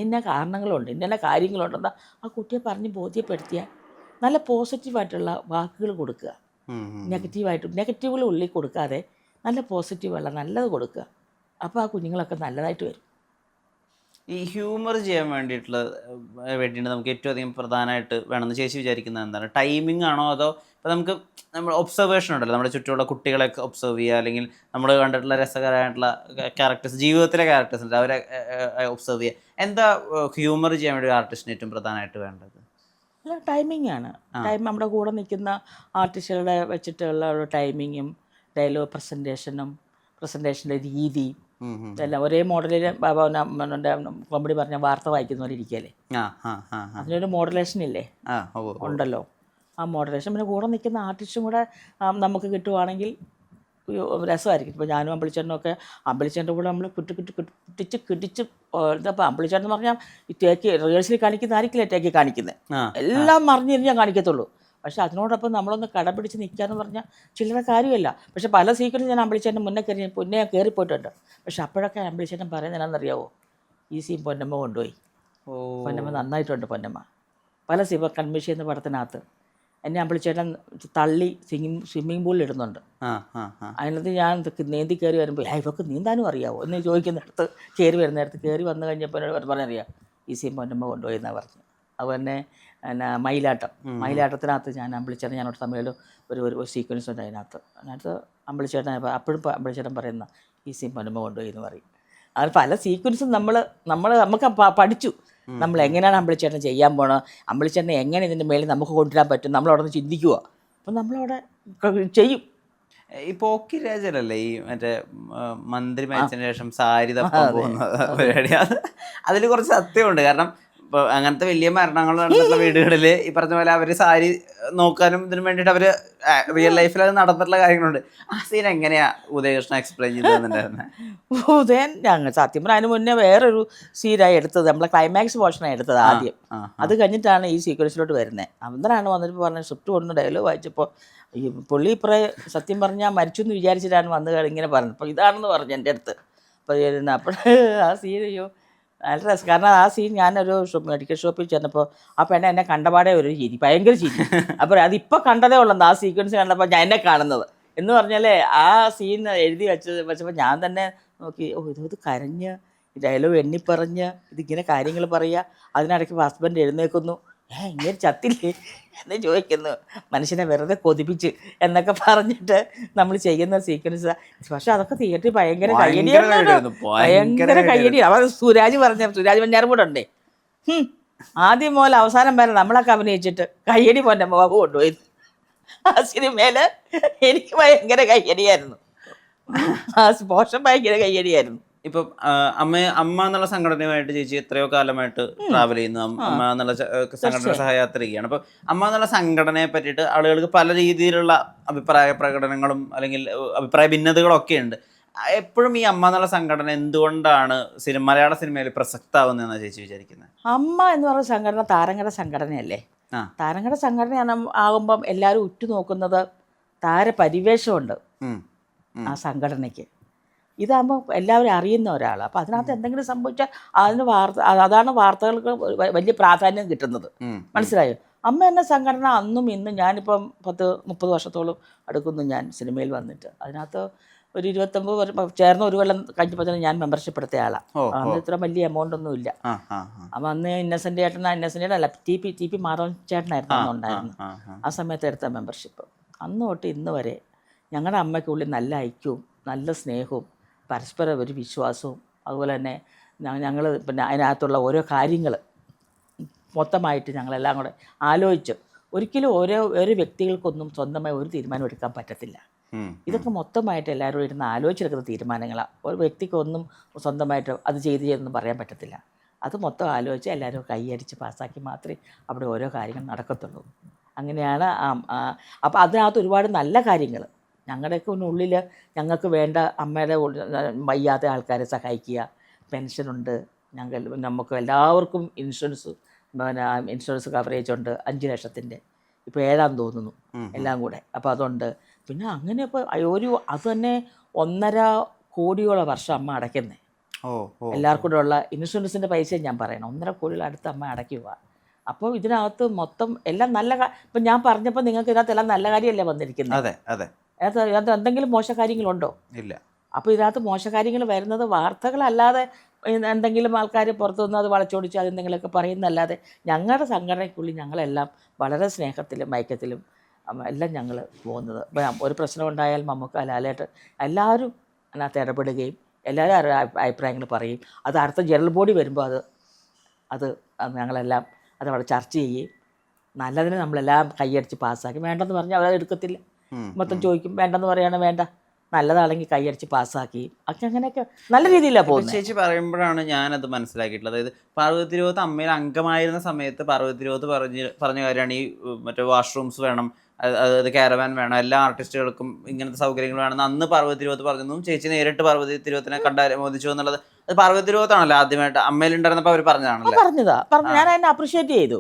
ഇന്ന കാരണങ്ങളുണ്ട്, ഇന്ന കാര്യങ്ങളുണ്ടെന്ന് ആ കുട്ടിയെ പറഞ്ഞ് ബോധ്യപ്പെടുത്തിയാൽ നല്ല പോസിറ്റീവായിട്ടുള്ള വാക്കുകൾ കൊടുക്കുക. നെഗറ്റീവുകൾ ഉള്ളിൽ കൊടുക്കാതെ നല്ല പോസിറ്റീവുള്ള നല്ലത് കൊടുക്കുക. അപ്പോൾ ആ കുഞ്ഞുങ്ങളൊക്കെ നല്ലതായിട്ട് വരും. ഈ ഹ്യൂമർ ചെയ്യാൻ വേണ്ടിയിട്ട് നമുക്ക് ഏറ്റവും അധികം പ്രധാനമായിട്ട് വേണമെന്ന് ചേച്ചി വിചാരിക്കുന്നത് എന്താണ്? ടൈമിംഗ് ആണോ, അതോ ഇപ്പോൾ നമ്മൾ ഒബ്സർവേഷൻ ഉണ്ടല്ലോ, നമ്മുടെ ചുറ്റുമുള്ള കുട്ടികളെയൊക്കെ ഒബ്സർവ് ചെയ്യുക, അല്ലെങ്കിൽ നമ്മൾ കണ്ടിട്ടുള്ള രസകരമായിട്ടുള്ള ക്യാരക്ടേഴ്സ്, ജീവിതത്തിലെ ക്യാരക്ടേഴ്സ് ഉണ്ട്, അവരെ ഒബ്സർവ് ചെയ്യുക. എന്താ ഹ്യൂമർ ചെയ്യാൻ വേണ്ടി ഒരു ആർട്ടിസ്റ്റിന് ഏറ്റവും പ്രധാനമായിട്ട് വേണ്ടത്? അല്ല, ടൈമിംഗ് ആണ്. നമ്മുടെ കൂടെ നിൽക്കുന്ന ആർട്ടിസ്റ്റുകളെ വെച്ചിട്ടുള്ള ഒരു ടൈമിങ്ങും ഡയലോഗ് പ്രസൻറ്റേഷൻ്റെ രീതി ഇതെല്ലാം ഒരേ മോഡലിൽ കോമഡി പറഞ്ഞ വാർത്ത വായിക്കുന്ന പോലെ ഇരിക്കുകയല്ലേ, അതിനൊരു മോഡുലേഷൻ ഇല്ലേ, ഉണ്ടല്ലോ. ആ മോഡുലേഷൻ പിന്നെ കൂടെ നിൽക്കുന്ന ആർട്ടിസ്റ്റും കൂടെ നമുക്ക് കിട്ടുവാണെങ്കിൽ രസമായിരിക്കും. ഇപ്പോൾ ഞാനും അമ്പളിച്ചേട്ടൻ്റെ കൂടെ നമ്മൾ കിട്ടിച്ച് ഇതപ്പോൾ അമ്പളിച്ചേട്ടൻ എന്ന് പറഞ്ഞാൽ ഈ റിഹേഴ്സലിൽ കാണിക്കുന്ന ആയിരിക്കില്ല ടേക്ക് കാണിക്കുന്നത്, എല്ലാം മറിഞ്ഞിരിഞ്ഞാൽ കാണിക്കത്തുള്ളൂ. പക്ഷെ അതിനോടൊപ്പം നമ്മളൊന്ന് കടപിടിച്ച് നിൽക്കാന്ന് പറഞ്ഞാൽ ചില്ലറ കാര്യമല്ല. പക്ഷെ പല സീക്വൻസ് ഞാൻ അമ്പളിച്ചേട്ടൻ മുന്നേ കയറിപ്പോയിട്ടുണ്ട്. പക്ഷെ അപ്പോഴൊക്കെ അമ്പളിച്ചേട്ടൻ പറയുന്നത് എന്നാണെന്നറിയാവോ, ഈ സീൻ പൊന്നമ്മ കൊണ്ടുപോയി, പൊന്നമ്മ നന്നായിട്ടുണ്ട്, പൊന്നമ്മ പല കൺമിഷി എന്ന പടത്തിനകത്ത് എന്നെ അമ്പളിച്ചേട്ടൻ തള്ളി സ്വിമ്മിങ് പൂളിൽ ഇടുന്നുണ്ട്. അതിനകത്ത് ഞാൻ നീന്തി കയറി വരുമ്പോൾ ഇവർക്ക് നീന്താനും അറിയാവോ എന്ന് ചോദിക്കുന്നിടത്ത് കയറി വന്നു കഴിഞ്ഞപ്പോൾ പറഞ്ഞറിയാം ഈ സീൻ പൊന്നമ്മ കൊണ്ടുപോയി എന്നാണ് പറഞ്ഞു. അതുപോലെ പിന്നെ മയിലാട്ടത്തിനകത്ത് ഞാൻ അമ്പളിച്ചേട്ടൻ ഞാനോട് തമ്മിൽ ഒരു സീക്വൻസ് ഉണ്ട്. അതിനകത്ത് അമ്പളിച്ചേട്ടൻ അമ്പളിച്ചേട്ടൻ പറയുന്ന ഈ സീൻ പൊന്നമ്മ കൊണ്ടുപോയി എന്ന് പറയും. അത് പല സീക്വൻസും നമുക്ക് പഠിച്ചു. നമ്മൾ എങ്ങനെയാണ് അമ്പളിച്ചേട്ടൻ ചെയ്യാൻ പോകണം, അമ്പളിച്ചേട്ടനെ എങ്ങനെ ഇതിൻ്റെ മേളിൽ നമുക്ക് കൊണ്ടുവരാൻ പറ്റും, നമ്മളവിടെ നിന്ന് ചിന്തിക്കുക. അപ്പം നമ്മളവിടെ ചെയ്യും. ഈ പോക്കിരാജല്ലേ ഈ മറ്റേ മന്ത്രി മരിച്ചതിന് ശേഷം സാരി തപ്പാൻ പോകുന്ന പരിപാടി, അതിൽ കുറച്ച് സത്യമുണ്ട്. കാരണം ഇപ്പോൾ അങ്ങനത്തെ വലിയ മരണങ്ങൾ നടന്നിട്ടുള്ള വീടുകളിൽ ഈ പറഞ്ഞ പോലെ അവർ സാരി നോക്കാനും ഇതിനു വേണ്ടിയിട്ട് അവർ റിയൽ ലൈഫിൽ അത് നടന്നിട്ടുള്ള കാര്യങ്ങളുണ്ട്. ആ സീൻ എങ്ങനെയാ ഉദയകൃഷ്ണൻ എക്സ്പ്ലെയിൻ ചെയ്തിട്ടുണ്ടായിരുന്നത്? ഉദയൻ സത്യം പറഞ്ഞാൽ അതിന് മുന്നേ വേറൊരു സീനായി എടുത്തത്, നമ്മളെ ക്ലൈമാക്സ് പോർഷനായി എടുത്തത് ആദ്യം. അത് കഴിഞ്ഞിട്ടാണ് ഈ സീക്വൻസിലോട്ട് വരുന്നത്. അന്നേരമാണ് വന്നിട്ട് പറഞ്ഞത് സ്ക്രിപ്റ്റ് കൊണ്ട് ഡയലോഗ് വായിച്ചപ്പോൾ ഈ പുള്ളി സത്യം പറഞ്ഞാൽ മരിച്ചു എന്ന് വിചാരിച്ചിട്ടാണ് വന്ന് ഇങ്ങനെ പറഞ്ഞത്. അപ്പോൾ ഇതാണെന്ന് പറഞ്ഞു എൻ്റെ അടുത്ത്. അപ്പോൾ ആ സീൻ നല്ല രസം. കാരണം ആ സീൻ ഞാനൊരു മെഡിക്കൽ ഷോപ്പിൽ ചെന്നപ്പോൾ ആ പെണ്ണ എന്നെ കണ്ടപാടെ ഒരു ചിരി, ഭയങ്കര ചിരി. അപ്പോൾ അതിപ്പോൾ കണ്ടതേ ഉള്ളൂ ആ സീക്വൻസ് കണ്ടപ്പോൾ ഞാൻ എന്നെ കാണുന്നത് എന്ന് പറഞ്ഞാലേ ആ സീൻ എഴുതി വെച്ചപ്പോൾ ഞാൻ തന്നെ നോക്കി, ഇത് കരഞ്ഞ് ഡയലോഗ് എണ്ണിപ്പറഞ്ഞ് ഇതിങ്ങനെ കാര്യങ്ങൾ പറയുക, അതിനിടയ്ക്ക് ഹസ്ബൻഡ് എഴുന്നേൽക്കുന്നു, ഇങ്ങനെ ചത്തില്ലേ എന്ന് ചോദിക്കുന്നു, മനുഷ്യനെ വെറുതെ കൊതിപ്പിച്ച് എന്നൊക്കെ പറഞ്ഞിട്ട് നമ്മൾ ചെയ്യുന്ന സീക്വൻസ്. പക്ഷെ അതൊക്കെ തിയേറ്ററിൽ ഭയങ്കര കയ്യടി. അവർ സുരാജ് വെഞ്ഞാറും കൂടെ ഉണ്ടേ, ആദ്യം മുതൽ അവസാനം വരെ നമ്മളൊക്കെ അഭിനയിച്ചിട്ട് കയ്യടി പൊന്നമ്മ ബാബു കൊണ്ടുപോയി. ആ സിനിമയില് എനിക്ക് ഭയങ്കര കയ്യടിയായിരുന്നു. ആ പോഷൻ ഭയങ്കര കയ്യടിയായിരുന്നു. ഇപ്പം അമ്മ എന്നുള്ള സംഘടനയുമായിട്ട് ചേച്ചി എത്രയോ കാലമായിട്ട് ട്രാവൽ ചെയ്യുന്നു. അമ്മ എന്നുള്ള സംഘടന സഹയാത്ര ചെയ്യുകയാണ്. അപ്പം അമ്മ എന്നുള്ള സംഘടനയെ പറ്റിയിട്ട് ആളുകൾക്ക് പല രീതിയിലുള്ള അഭിപ്രായ പ്രകടനങ്ങളും അല്ലെങ്കിൽ അഭിപ്രായ ഭിന്നതകളൊക്കെ ഉണ്ട്. എപ്പോഴും ഈ അമ്മ എന്നുള്ള സംഘടന എന്തുകൊണ്ടാണ് മലയാള സിനിമയിൽ പ്രസക്തമാവുന്നതെന്നാണ് ചേച്ചി വിചാരിക്കുന്നത്? അമ്മ എന്ന് പറയുന്ന സംഘടന താരങ്ങളുടെ സംഘടനയല്ലേ. താരങ്ങളുടെ സംഘടന ആകുമ്പം എല്ലാവരും ഉറ്റുനോക്കുന്നത് താരപരിവേഷമുണ്ട് ആ സംഘടനയ്ക്ക്. ഇതാകുമ്പോൾ എല്ലാവരും അറിയുന്ന ഒരാളാണ്. അപ്പോൾ അതിനകത്ത് എന്തെങ്കിലും സംഭവിച്ചാൽ അതാണ് വാർത്തകൾക്ക് വലിയ പ്രാധാന്യം കിട്ടുന്നത്. മനസ്സിലായോ? അമ്മ എന്ന സംഘടന അന്നും ഇന്നും ഞാനിപ്പം 30 വർഷത്തോളം അടുക്കുന്നു ഞാൻ സിനിമയിൽ വന്നിട്ട്. അതിനകത്ത് ഒരു 29 ചേർന്ന് ഒരു കൊല്ലം കഴിഞ്ഞപ്പോൾ തന്നെ ഞാൻ മെമ്പർഷിപ്പ് എടുത്ത ആളാണ്. അന്ന് ഇത്ര വലിയ എമൗണ്ട് ഒന്നും ഇല്ല. അപ്പം അന്ന് ഇന്നസെൻ്റ് അല്ല ടി പി മാധവൻ ചേട്ടനായിരുന്നു അന്നുണ്ടായിരുന്നു. ആ സമയത്ത് എടുത്ത മെമ്പർഷിപ്പ്. അന്ന് തൊട്ട് ഇന്ന് വരെ ഞങ്ങളുടെ അമ്മയ്ക്കുള്ളിൽ നല്ല ഐക്യവും നല്ല സ്നേഹവും പരസ്പരം ഒരു വിശ്വാസവും അതുപോലെ തന്നെ ഞങ്ങൾ പിന്നെ അതിനകത്തുള്ള ഓരോ കാര്യങ്ങൾ മൊത്തമായിട്ട് ഞങ്ങളെല്ലാം കൂടെ ആലോചിച്ച് ഒരിക്കലും ഓരോ വ്യക്തികൾക്കൊന്നും സ്വന്തമായി ഒരു തീരുമാനം എടുക്കാൻ പറ്റത്തില്ല. ഇതൊക്കെ മൊത്തമായിട്ട് എല്ലാവരും ഇരുന്ന് ആലോചിച്ചെടുക്കുന്ന തീരുമാനങ്ങളാണ്. ഒരു വ്യക്തിക്കൊന്നും സ്വന്തമായിട്ട് അത് ചെയ്തെന്ന് പറയാൻ പറ്റത്തില്ല. അത് മൊത്തം ആലോചിച്ച് എല്ലാവരും കൈയടിച്ച് പാസ്സാക്കി മാത്രമേ അവിടെ ഓരോ കാര്യങ്ങൾ നടക്കത്തുള്ളൂ. അങ്ങനെയാണ്. അപ്പോൾ അതിനകത്ത് ഒരുപാട് നല്ല കാര്യങ്ങൾ ഞങ്ങളുടെയൊക്കെ ഉള്ളിൽ ഞങ്ങൾക്ക് വേണ്ട അമ്മയുടെ വയ്യാത്ത ആൾക്കാരെ സഹായിക്കുക, പെൻഷനുണ്ട്, നമുക്ക് എല്ലാവർക്കും ഇൻഷുറൻസ് കവറേജ് ഉണ്ട് 5 ലക്ഷത്തിൻ്റെ, ഇപ്പോൾ 7 തോന്നുന്നു എല്ലാം കൂടെ. അപ്പോൾ അതുണ്ട്. പിന്നെ അങ്ങനെ ഇപ്പോൾ അത് തന്നെ 1.5 കോടിയോളം വർഷം അമ്മ അടയ്ക്കുന്നത്. എല്ലാവർക്കും കൂടെ ഉള്ള ഇൻഷുറൻസിൻ്റെ പൈസയും ഞാൻ പറയണം 1.5 കോടിയോളം അടുത്ത് അമ്മ അടയ്ക്കുക. അപ്പോൾ ഇതിനകത്ത് മൊത്തം എല്ലാം നല്ല ഇപ്പം ഞാൻ പറഞ്ഞപ്പോൾ നിങ്ങൾക്ക് ഇതിനകത്ത് എല്ലാം നല്ല കാര്യമല്ലേ വന്നിരിക്കുന്നത്. ഇതിനകത്ത് എന്തെങ്കിലും മോശകാര്യങ്ങളുണ്ടോ? ഇല്ല. അപ്പോൾ ഇതിനകത്ത് മോശകാര്യങ്ങൾ വരുന്നത് വാർത്തകളല്ലാതെ എന്തെങ്കിലും ആൾക്കാർ പുറത്തുനിന്ന് അത് വളച്ചൊടിച്ച് അതെന്തെങ്കിലുമൊക്കെ പറയുന്നതല്ലാതെ ഞങ്ങളുടെ സംഘടനയ്ക്കുള്ളിൽ ഞങ്ങളെല്ലാം വളരെ സ്നേഹത്തിലും ഐക്യത്തിലും എല്ലാം ഞങ്ങൾ പോകുന്നത്. ഒരു പ്രശ്നം ഉണ്ടായാൽ മമ്മൂക്ക, ലാലേട്ടൻ എല്ലാവരും അതിനകത്ത് ഇടപെടുകയും എല്ലാവരും അഭിപ്രായങ്ങൾ പറയും. അത് അടുത്ത ജനറൽ ബോഡി വരുമ്പോൾ അത് ഞങ്ങളെല്ലാം അതവിടെ ചർച്ച ചെയ്യുകയും നല്ലതിന് നമ്മളെല്ലാം കൈയടിച്ച് പാസ്സാക്കി. വേണ്ടെന്ന് പറഞ്ഞാൽ അവരത് എടുക്കത്തില്ല. മൊത്തം ചോദിക്കും, വേണ്ടെന്ന് പറയാണ് വേണ്ട, നല്ലതാണെങ്കിൽ കൈയടിച്ച് പാസ്സാക്കി ഒക്കെ അങ്ങനെയൊക്കെ നല്ല രീതിയിലാണ് പോകുന്നത്. ചേച്ചി പറയുമ്പോഴാണ് ഞാനത് മനസ്സിലാക്കിയിട്ടുള്ളത്. അതായത് പാർവതി തിരുവോത്ത് അമ്മയിൽ അംഗമായിരുന്ന സമയത്ത് പാർവതി തിരുവോത്ത് പറഞ്ഞ കാര്യമാണ് ഈ മറ്റേ വാഷ്റൂംസ് വേണം, അതായത് കാരവാൻ വേണം, എല്ലാ ആർട്ടിസ്റ്റുകൾക്കും ഇങ്ങനത്തെ സൗകര്യങ്ങൾ വേണമെന്ന് അന്ന് പാർവതി തിരുവോത്ത് പറഞ്ഞു. ചേച്ചി നേരിട്ട് പാർവതി തിരുവോത്തിനെ കണ്ടാമോദിച്ചു എന്നുള്ളത് അത് പാർവതി തിരുവോത്താണല്ലോ ആദ്യമായിട്ട് അമ്മയിലുണ്ടായിരുന്നപ്പോൾ അവർ പറഞ്ഞതാണല്ലോ. ഞാൻ അതിനെ അപ്രീഷിയേറ്റ് ചെയ്തു.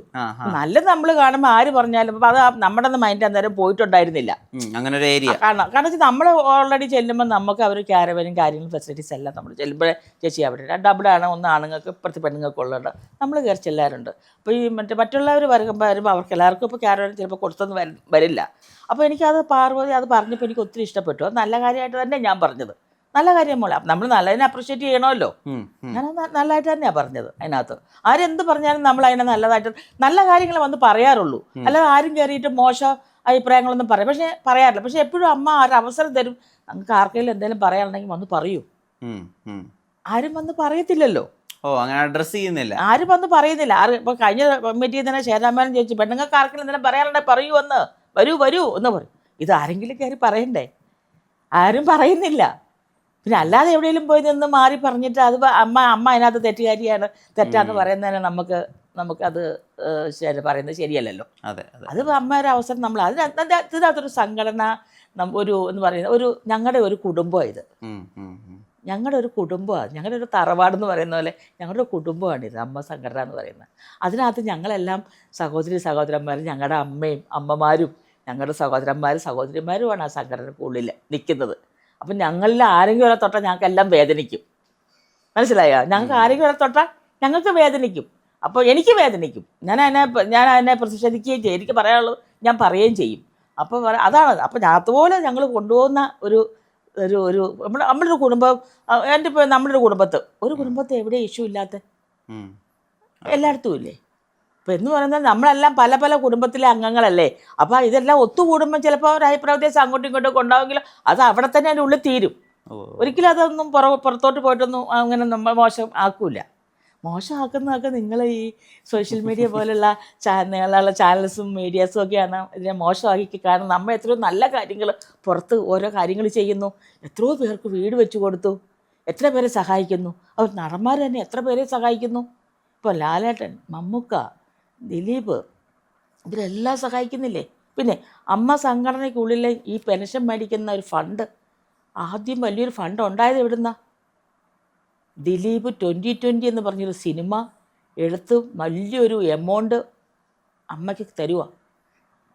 നല്ലത് നമ്മൾ കാണുമ്പോൾ ആര് പറഞ്ഞാലും അത് നമ്മുടെ മൈൻഡ് അന്നേരം പോയിട്ടുണ്ടായിരുന്നില്ല. അങ്ങനെ ഒരു ഏരിയ കാരണം നമ്മൾ ഓൾറെഡി ചെല്ലുമ്പോൾ നമുക്ക് അവർ ക്യാരവനും കാര്യങ്ങളും ഫെസിലിറ്റീസ് എല്ലാം നമ്മൾ ചെല്ലുമ്പോഴേ ചേച്ചി അവിടെ ഡബിളാണ്, ഒന്ന് ആണുങ്ങൾക്ക് ഇപ്പുറത്ത് പെണ്ണുങ്ങൾക്ക് ഉള്ളത് നമ്മൾ കയറി ചെല്ലാറുണ്ട്. അപ്പോൾ ഈ മറ്റുള്ളവർ വരുമ്പോൾ അവർക്ക് എല്ലാവർക്കും ഇപ്പോൾ ക്യാരവൻ ചിലപ്പോൾ കൊടുത്തെന്ന് വരില്ല. അപ്പോൾ എനിക്കത് പാർവതി അത് പറഞ്ഞപ്പോൾ എനിക്ക് ഒത്തിരി ഇഷ്ടപ്പെട്ടു. അത് നല്ല കാര്യമായിട്ട് തന്നെ ഞാൻ പറഞ്ഞത്. നല്ല കാര്യം മോളെ, നമ്മൾ നല്ലതിനെ അപ്രീഷിയേറ്റ് ചെയ്യണമല്ലോ. ഞാൻ നല്ലതായിട്ട് തന്നെയാണ് പറഞ്ഞത്. അതിനകത്ത് ആരെന്ത് പറഞ്ഞാലും നമ്മൾ അതിനെ നല്ലതായിട്ട് നല്ല കാര്യങ്ങൾ വന്ന് പറയാറുള്ളൂ. അല്ലാതെ ആരും കയറിയിട്ട് മോശം അഭിപ്രായങ്ങളൊന്നും പറയാറില്ല. പക്ഷെ എപ്പോഴും അമ്മ ഒരു അവസരം തരും. നമുക്ക് ആർക്കെങ്കിലും എന്തെങ്കിലും പറയാനുണ്ടെങ്കിൽ വന്ന് പറയൂ. ആരും വന്ന് പറയത്തില്ലല്ലോ. അഡ്രസ് ചെയ്യുന്നില്ല, ആരും വന്ന് പറയുന്നില്ല. ഇപ്പോൾ കഴിഞ്ഞ കമ്മിറ്റിയിൽ തന്നെ ശേരാമാനം ചോദിച്ചു, പെണ്ണുങ്ങൾക്ക് ആർക്കെങ്കിലും എന്തെങ്കിലും പറയാനുണ്ടെങ്കിൽ പറയൂ, വന്ന് വരൂ എന്ന് പറയും. ഇത് ആരെങ്കിലും കയറി പറയണ്ടേ? ആരും പറയുന്നില്ല. പിന്നെ അല്ലാതെ എവിടെയെങ്കിലും പോയി നിന്ന് മാറി പറഞ്ഞിട്ട് അത് അമ്മ അതിനകത്ത് തെറ്റാന്ന് പറയുന്നതിന് നമുക്കത് പറയുന്നത് ശരിയല്ലല്ലോ. അത് അമ്മ ഒരു അവസരം നമ്മൾ ഇതിനകത്തൊരു സംഘടന എന്ന് പറയുന്നത് ഞങ്ങളുടെ ഒരു കുടുംബം. ഇത് ഞങ്ങളുടെ ഒരു കുടുംബമാണ്, ഞങ്ങളുടെ ഒരു തറവാടെന്ന് പറയുന്ന പോലെ ഞങ്ങളുടെ കുടുംബമാണിത് അമ്മ സംഘടന എന്ന് പറയുന്നത്. അതിനകത്ത് ഞങ്ങളെല്ലാം സഹോദരന്മാരും ഞങ്ങളുടെ അമ്മയും അമ്മമാരും ഞങ്ങളുടെ സഹോദരിമാരുമാണ് ആ സംഘടനക്കുള്ളിൽ നിൽക്കുന്നത്. അപ്പം ഞങ്ങളിൽ ആരെങ്കിലും തൊട്ടാൽ ഞങ്ങൾക്കെല്ലാം വേദനിക്കും. മനസ്സിലായോ? ഞങ്ങൾക്ക് ആരെങ്കിലും തൊട്ടാൽ ഞങ്ങൾക്ക് വേദനിക്കും. അപ്പോൾ എനിക്ക് വേദനിക്കും. ഞാൻ അതിനെ പ്രതിഷേധിക്കുകയും ചെയ്യും. എനിക്ക് പറയാനുള്ളത് ഞാൻ പറയുകയും ചെയ്യും. അപ്പോൾ അതാണ്. അപ്പോൾ അതുപോലെ ഞങ്ങൾ കൊണ്ടുപോകുന്ന ഒരു നമ്മളൊരു കുടുംബം. ഇപ്പോൾ നമ്മുടെ ഒരു കുടുംബത്ത് എവിടെ ഇഷ്യൂ ഇല്ലാത്ത എല്ലായിടത്തും ഇല്ലേ? അപ്പോൾ എന്ന് പറയുന്നത് നമ്മളെല്ലാം പല പല കുടുംബത്തിലെ അംഗങ്ങളല്ലേ. അപ്പോൾ ഇതെല്ലാം ഒത്തുകൂടുമ്പോൾ ചിലപ്പോൾ ഒരു അഭിപ്രായ വ്യത്യാസം അങ്ങോട്ടും ഇങ്ങോട്ടും ഉണ്ടാവുമെങ്കിലും അത് അവിടെ തന്നെ അതിൻ്റെ ഉള്ളിൽ തീരും. ഒരിക്കലും അതൊന്നും പുറത്തോട്ട് പോയിട്ടൊന്നും അങ്ങനെ നമ്മൾ മോശം ആക്കൂല. മോശമാക്കുന്നതൊക്കെ നിങ്ങൾ ഈ സോഷ്യൽ മീഡിയ പോലുള്ള ചാനൽസും മീഡിയാസും ഒക്കെയാണ് ഇതിനെ മോശമാക്കി. കാരണം നമ്മൾ എത്രയോ നല്ല കാര്യങ്ങൾ പുറത്ത് ഓരോ കാര്യങ്ങൾ ചെയ്യുന്നു, എത്രയോ പേർക്ക് വീട് വെച്ച് കൊടുത്തു, എത്ര പേരെ സഹായിക്കുന്നു. അവർ നടന്മാർ തന്നെ എത്ര പേരെ സഹായിക്കുന്നു. ഇപ്പോൾ ലാലേട്ടൻ, മമ്മൂക്ക, ദിലീപ് ഇവരെല്ലാം സഹായിക്കുന്നില്ലേ. പിന്നെ അമ്മ സംഘടനയ്ക്കുള്ളിലെ ഈ പെൻഷൻ മേടിക്കുന്ന ഒരു ഫണ്ട്, ആദ്യം വലിയൊരു ഫണ്ട് ഉണ്ടായത് എവിടുന്നാ? ദിലീപ് 2020 എന്ന് പറഞ്ഞൊരു സിനിമ എടുത്ത് വലിയൊരു എമൗണ്ട് അമ്മയ്ക്ക് തരുക.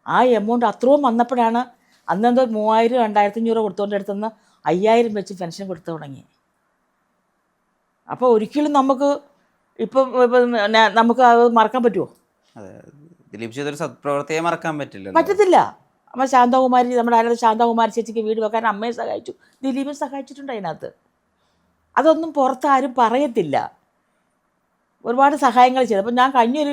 ആ എമൗണ്ട് അത്രയും വന്നപ്പോഴാണ് അന്നെന്തോ 3000 2500 കൊടുത്തുകൊണ്ട് എടുത്തുനിന്ന് 5000 വെച്ച് പെൻഷൻ കൊടുത്തു തുടങ്ങി. അപ്പോൾ ഒരിക്കലും നമുക്ക് ഇപ്പം നമുക്ക് അത് മറക്കാൻ പറ്റുമോ? ദിലീപ് ചെയ്തൊരു സത്പ്രവർത്തിയെ മറക്കാൻ പറ്റത്തില്ല. അമ്മ ശാന്തകുമാരി, നമ്മുടെ ആരുടെ ശാന്തകുമാരി ചേച്ചിക്ക് വീട് വെക്കാൻ അമ്മയെ സഹായിച്ചു, ദിലീപും സഹായിച്ചിട്ടുണ്ട് അതിനകത്ത്. അതൊന്നും പുറത്താരും പറയത്തില്ല. ഒരുപാട് സഹായങ്ങൾ ചെയ്തു. അപ്പം ഞാൻ കഴിഞ്ഞൊരു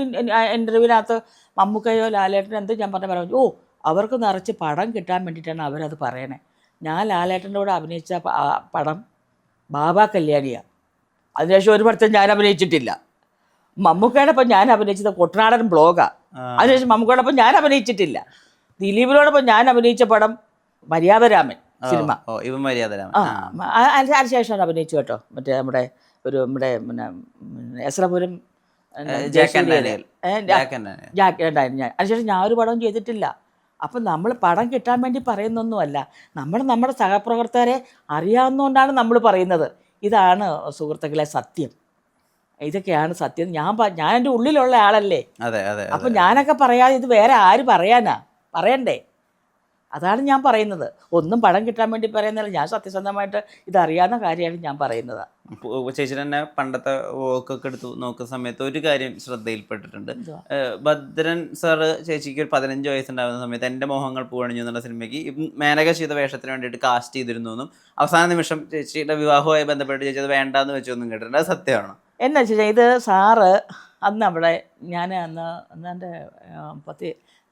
ഇൻ്റർവ്യൂവിനകത്ത് മമ്മൂക്കയോ ലാലേട്ടനോ എന്തോ ഞാൻ പറഞ്ഞു, ഓ അവർക്ക് നിറച്ച് പടം കിട്ടാൻ വേണ്ടിയിട്ടാണ് അവരത് പറയണേ. ഞാൻ ലാലേട്ടൻ്റെ കൂടെ അഭിനയിച്ച പടം ബാബാ കല്യാണിയാണ്. അതിനുശേഷം ഒരു പടത്തിൽ ഞാൻ അഭിനയിച്ചിട്ടില്ല. മമ്മൂക്കയുടെ ഒപ്പം ഞാൻ അഭിനയിച്ചത് കുട്ടനാടൻ ബ്ലോഗാണ്. അതിനുശേഷം മമ്മൂക്കയോടൊപ്പം ഞാൻ അഭിനയിച്ചിട്ടില്ല. ദിലീപിനോടൊപ്പം ഞാൻ അഭിനയിച്ച പടം മര്യാദരാമൻ സിനിമ. അതിനുശേഷം അഭിനയിച്ചു കേട്ടോ. മറ്റേ നമ്മുടെ പിന്നെ എസ്രപുരം ജാക്കുണ്ടായിരുന്നു ഞാൻ. അതിനുശേഷം ഞാൻ ഒരു പടവും ചെയ്തിട്ടില്ല. അപ്പം നമ്മൾ പടം കിട്ടാൻ വേണ്ടി പറയുന്നൊന്നുമല്ല, നമ്മുടെ സഹപ്രവർത്തകരെ അറിയാവുന്നതുകൊണ്ടാണ് നമ്മൾ പറയുന്നത്. ഇതാണ് സുഹൃത്തുക്കളെ സത്യം. ഇതൊക്കെയാണ് സത്യം. ഞാൻ എൻ്റെ ഉള്ളിലുള്ള ആളല്ലേ. അപ്പം ഞാനൊക്കെ പറയാതെ ഇത് വേറെ ആര് പറയാനാ? പറയണ്ടേ? അതാണ് ഞാൻ പറയുന്നത്. ഒന്നും പടം കിട്ടാൻ വേണ്ടി പറയുന്നില്ല. ഞാൻ സത്യസന്ധമായിട്ട് ഇതറിയാവുന്ന കാര്യമാണ് ഞാൻ പറയുന്നത്. ചേച്ചി തന്നെ പണ്ടത്തെ വോക്കൊക്കെ എടുത്ത് നോക്കുന്ന സമയത്ത് ഒരു കാര്യം ശ്രദ്ധയിൽപ്പെട്ടിട്ടുണ്ട്. ഭദ്രൻ സാറ് ചേച്ചിക്ക് ഒരു 15 വയസ്സുണ്ടാകുന്ന സമയത്ത് എൻ്റെ മോഹങ്ങൾ പൂവണിഞ്ഞു എന്നുള്ള സിനിമയ്ക്ക് മേനക ചെയ്ത വേഷത്തിന് വേണ്ടിയിട്ട് കാസ്റ്റ് ചെയ്തിരുന്നു എന്നും അവസാന നിമിഷം ചേച്ചിയുടെ വിവാഹവുമായി ബന്ധപ്പെട്ട് ചേച്ചി അത് വേണ്ടാന്ന് വെച്ചൊന്നും കേട്ടിട്ടുണ്ട്. അത് സത്യമാണോ? എന്നാ ചേച്ചാ, ഇത് സാറ് അന്ന് അവിടെ ഞാൻ അന്ന് എൻ്റെ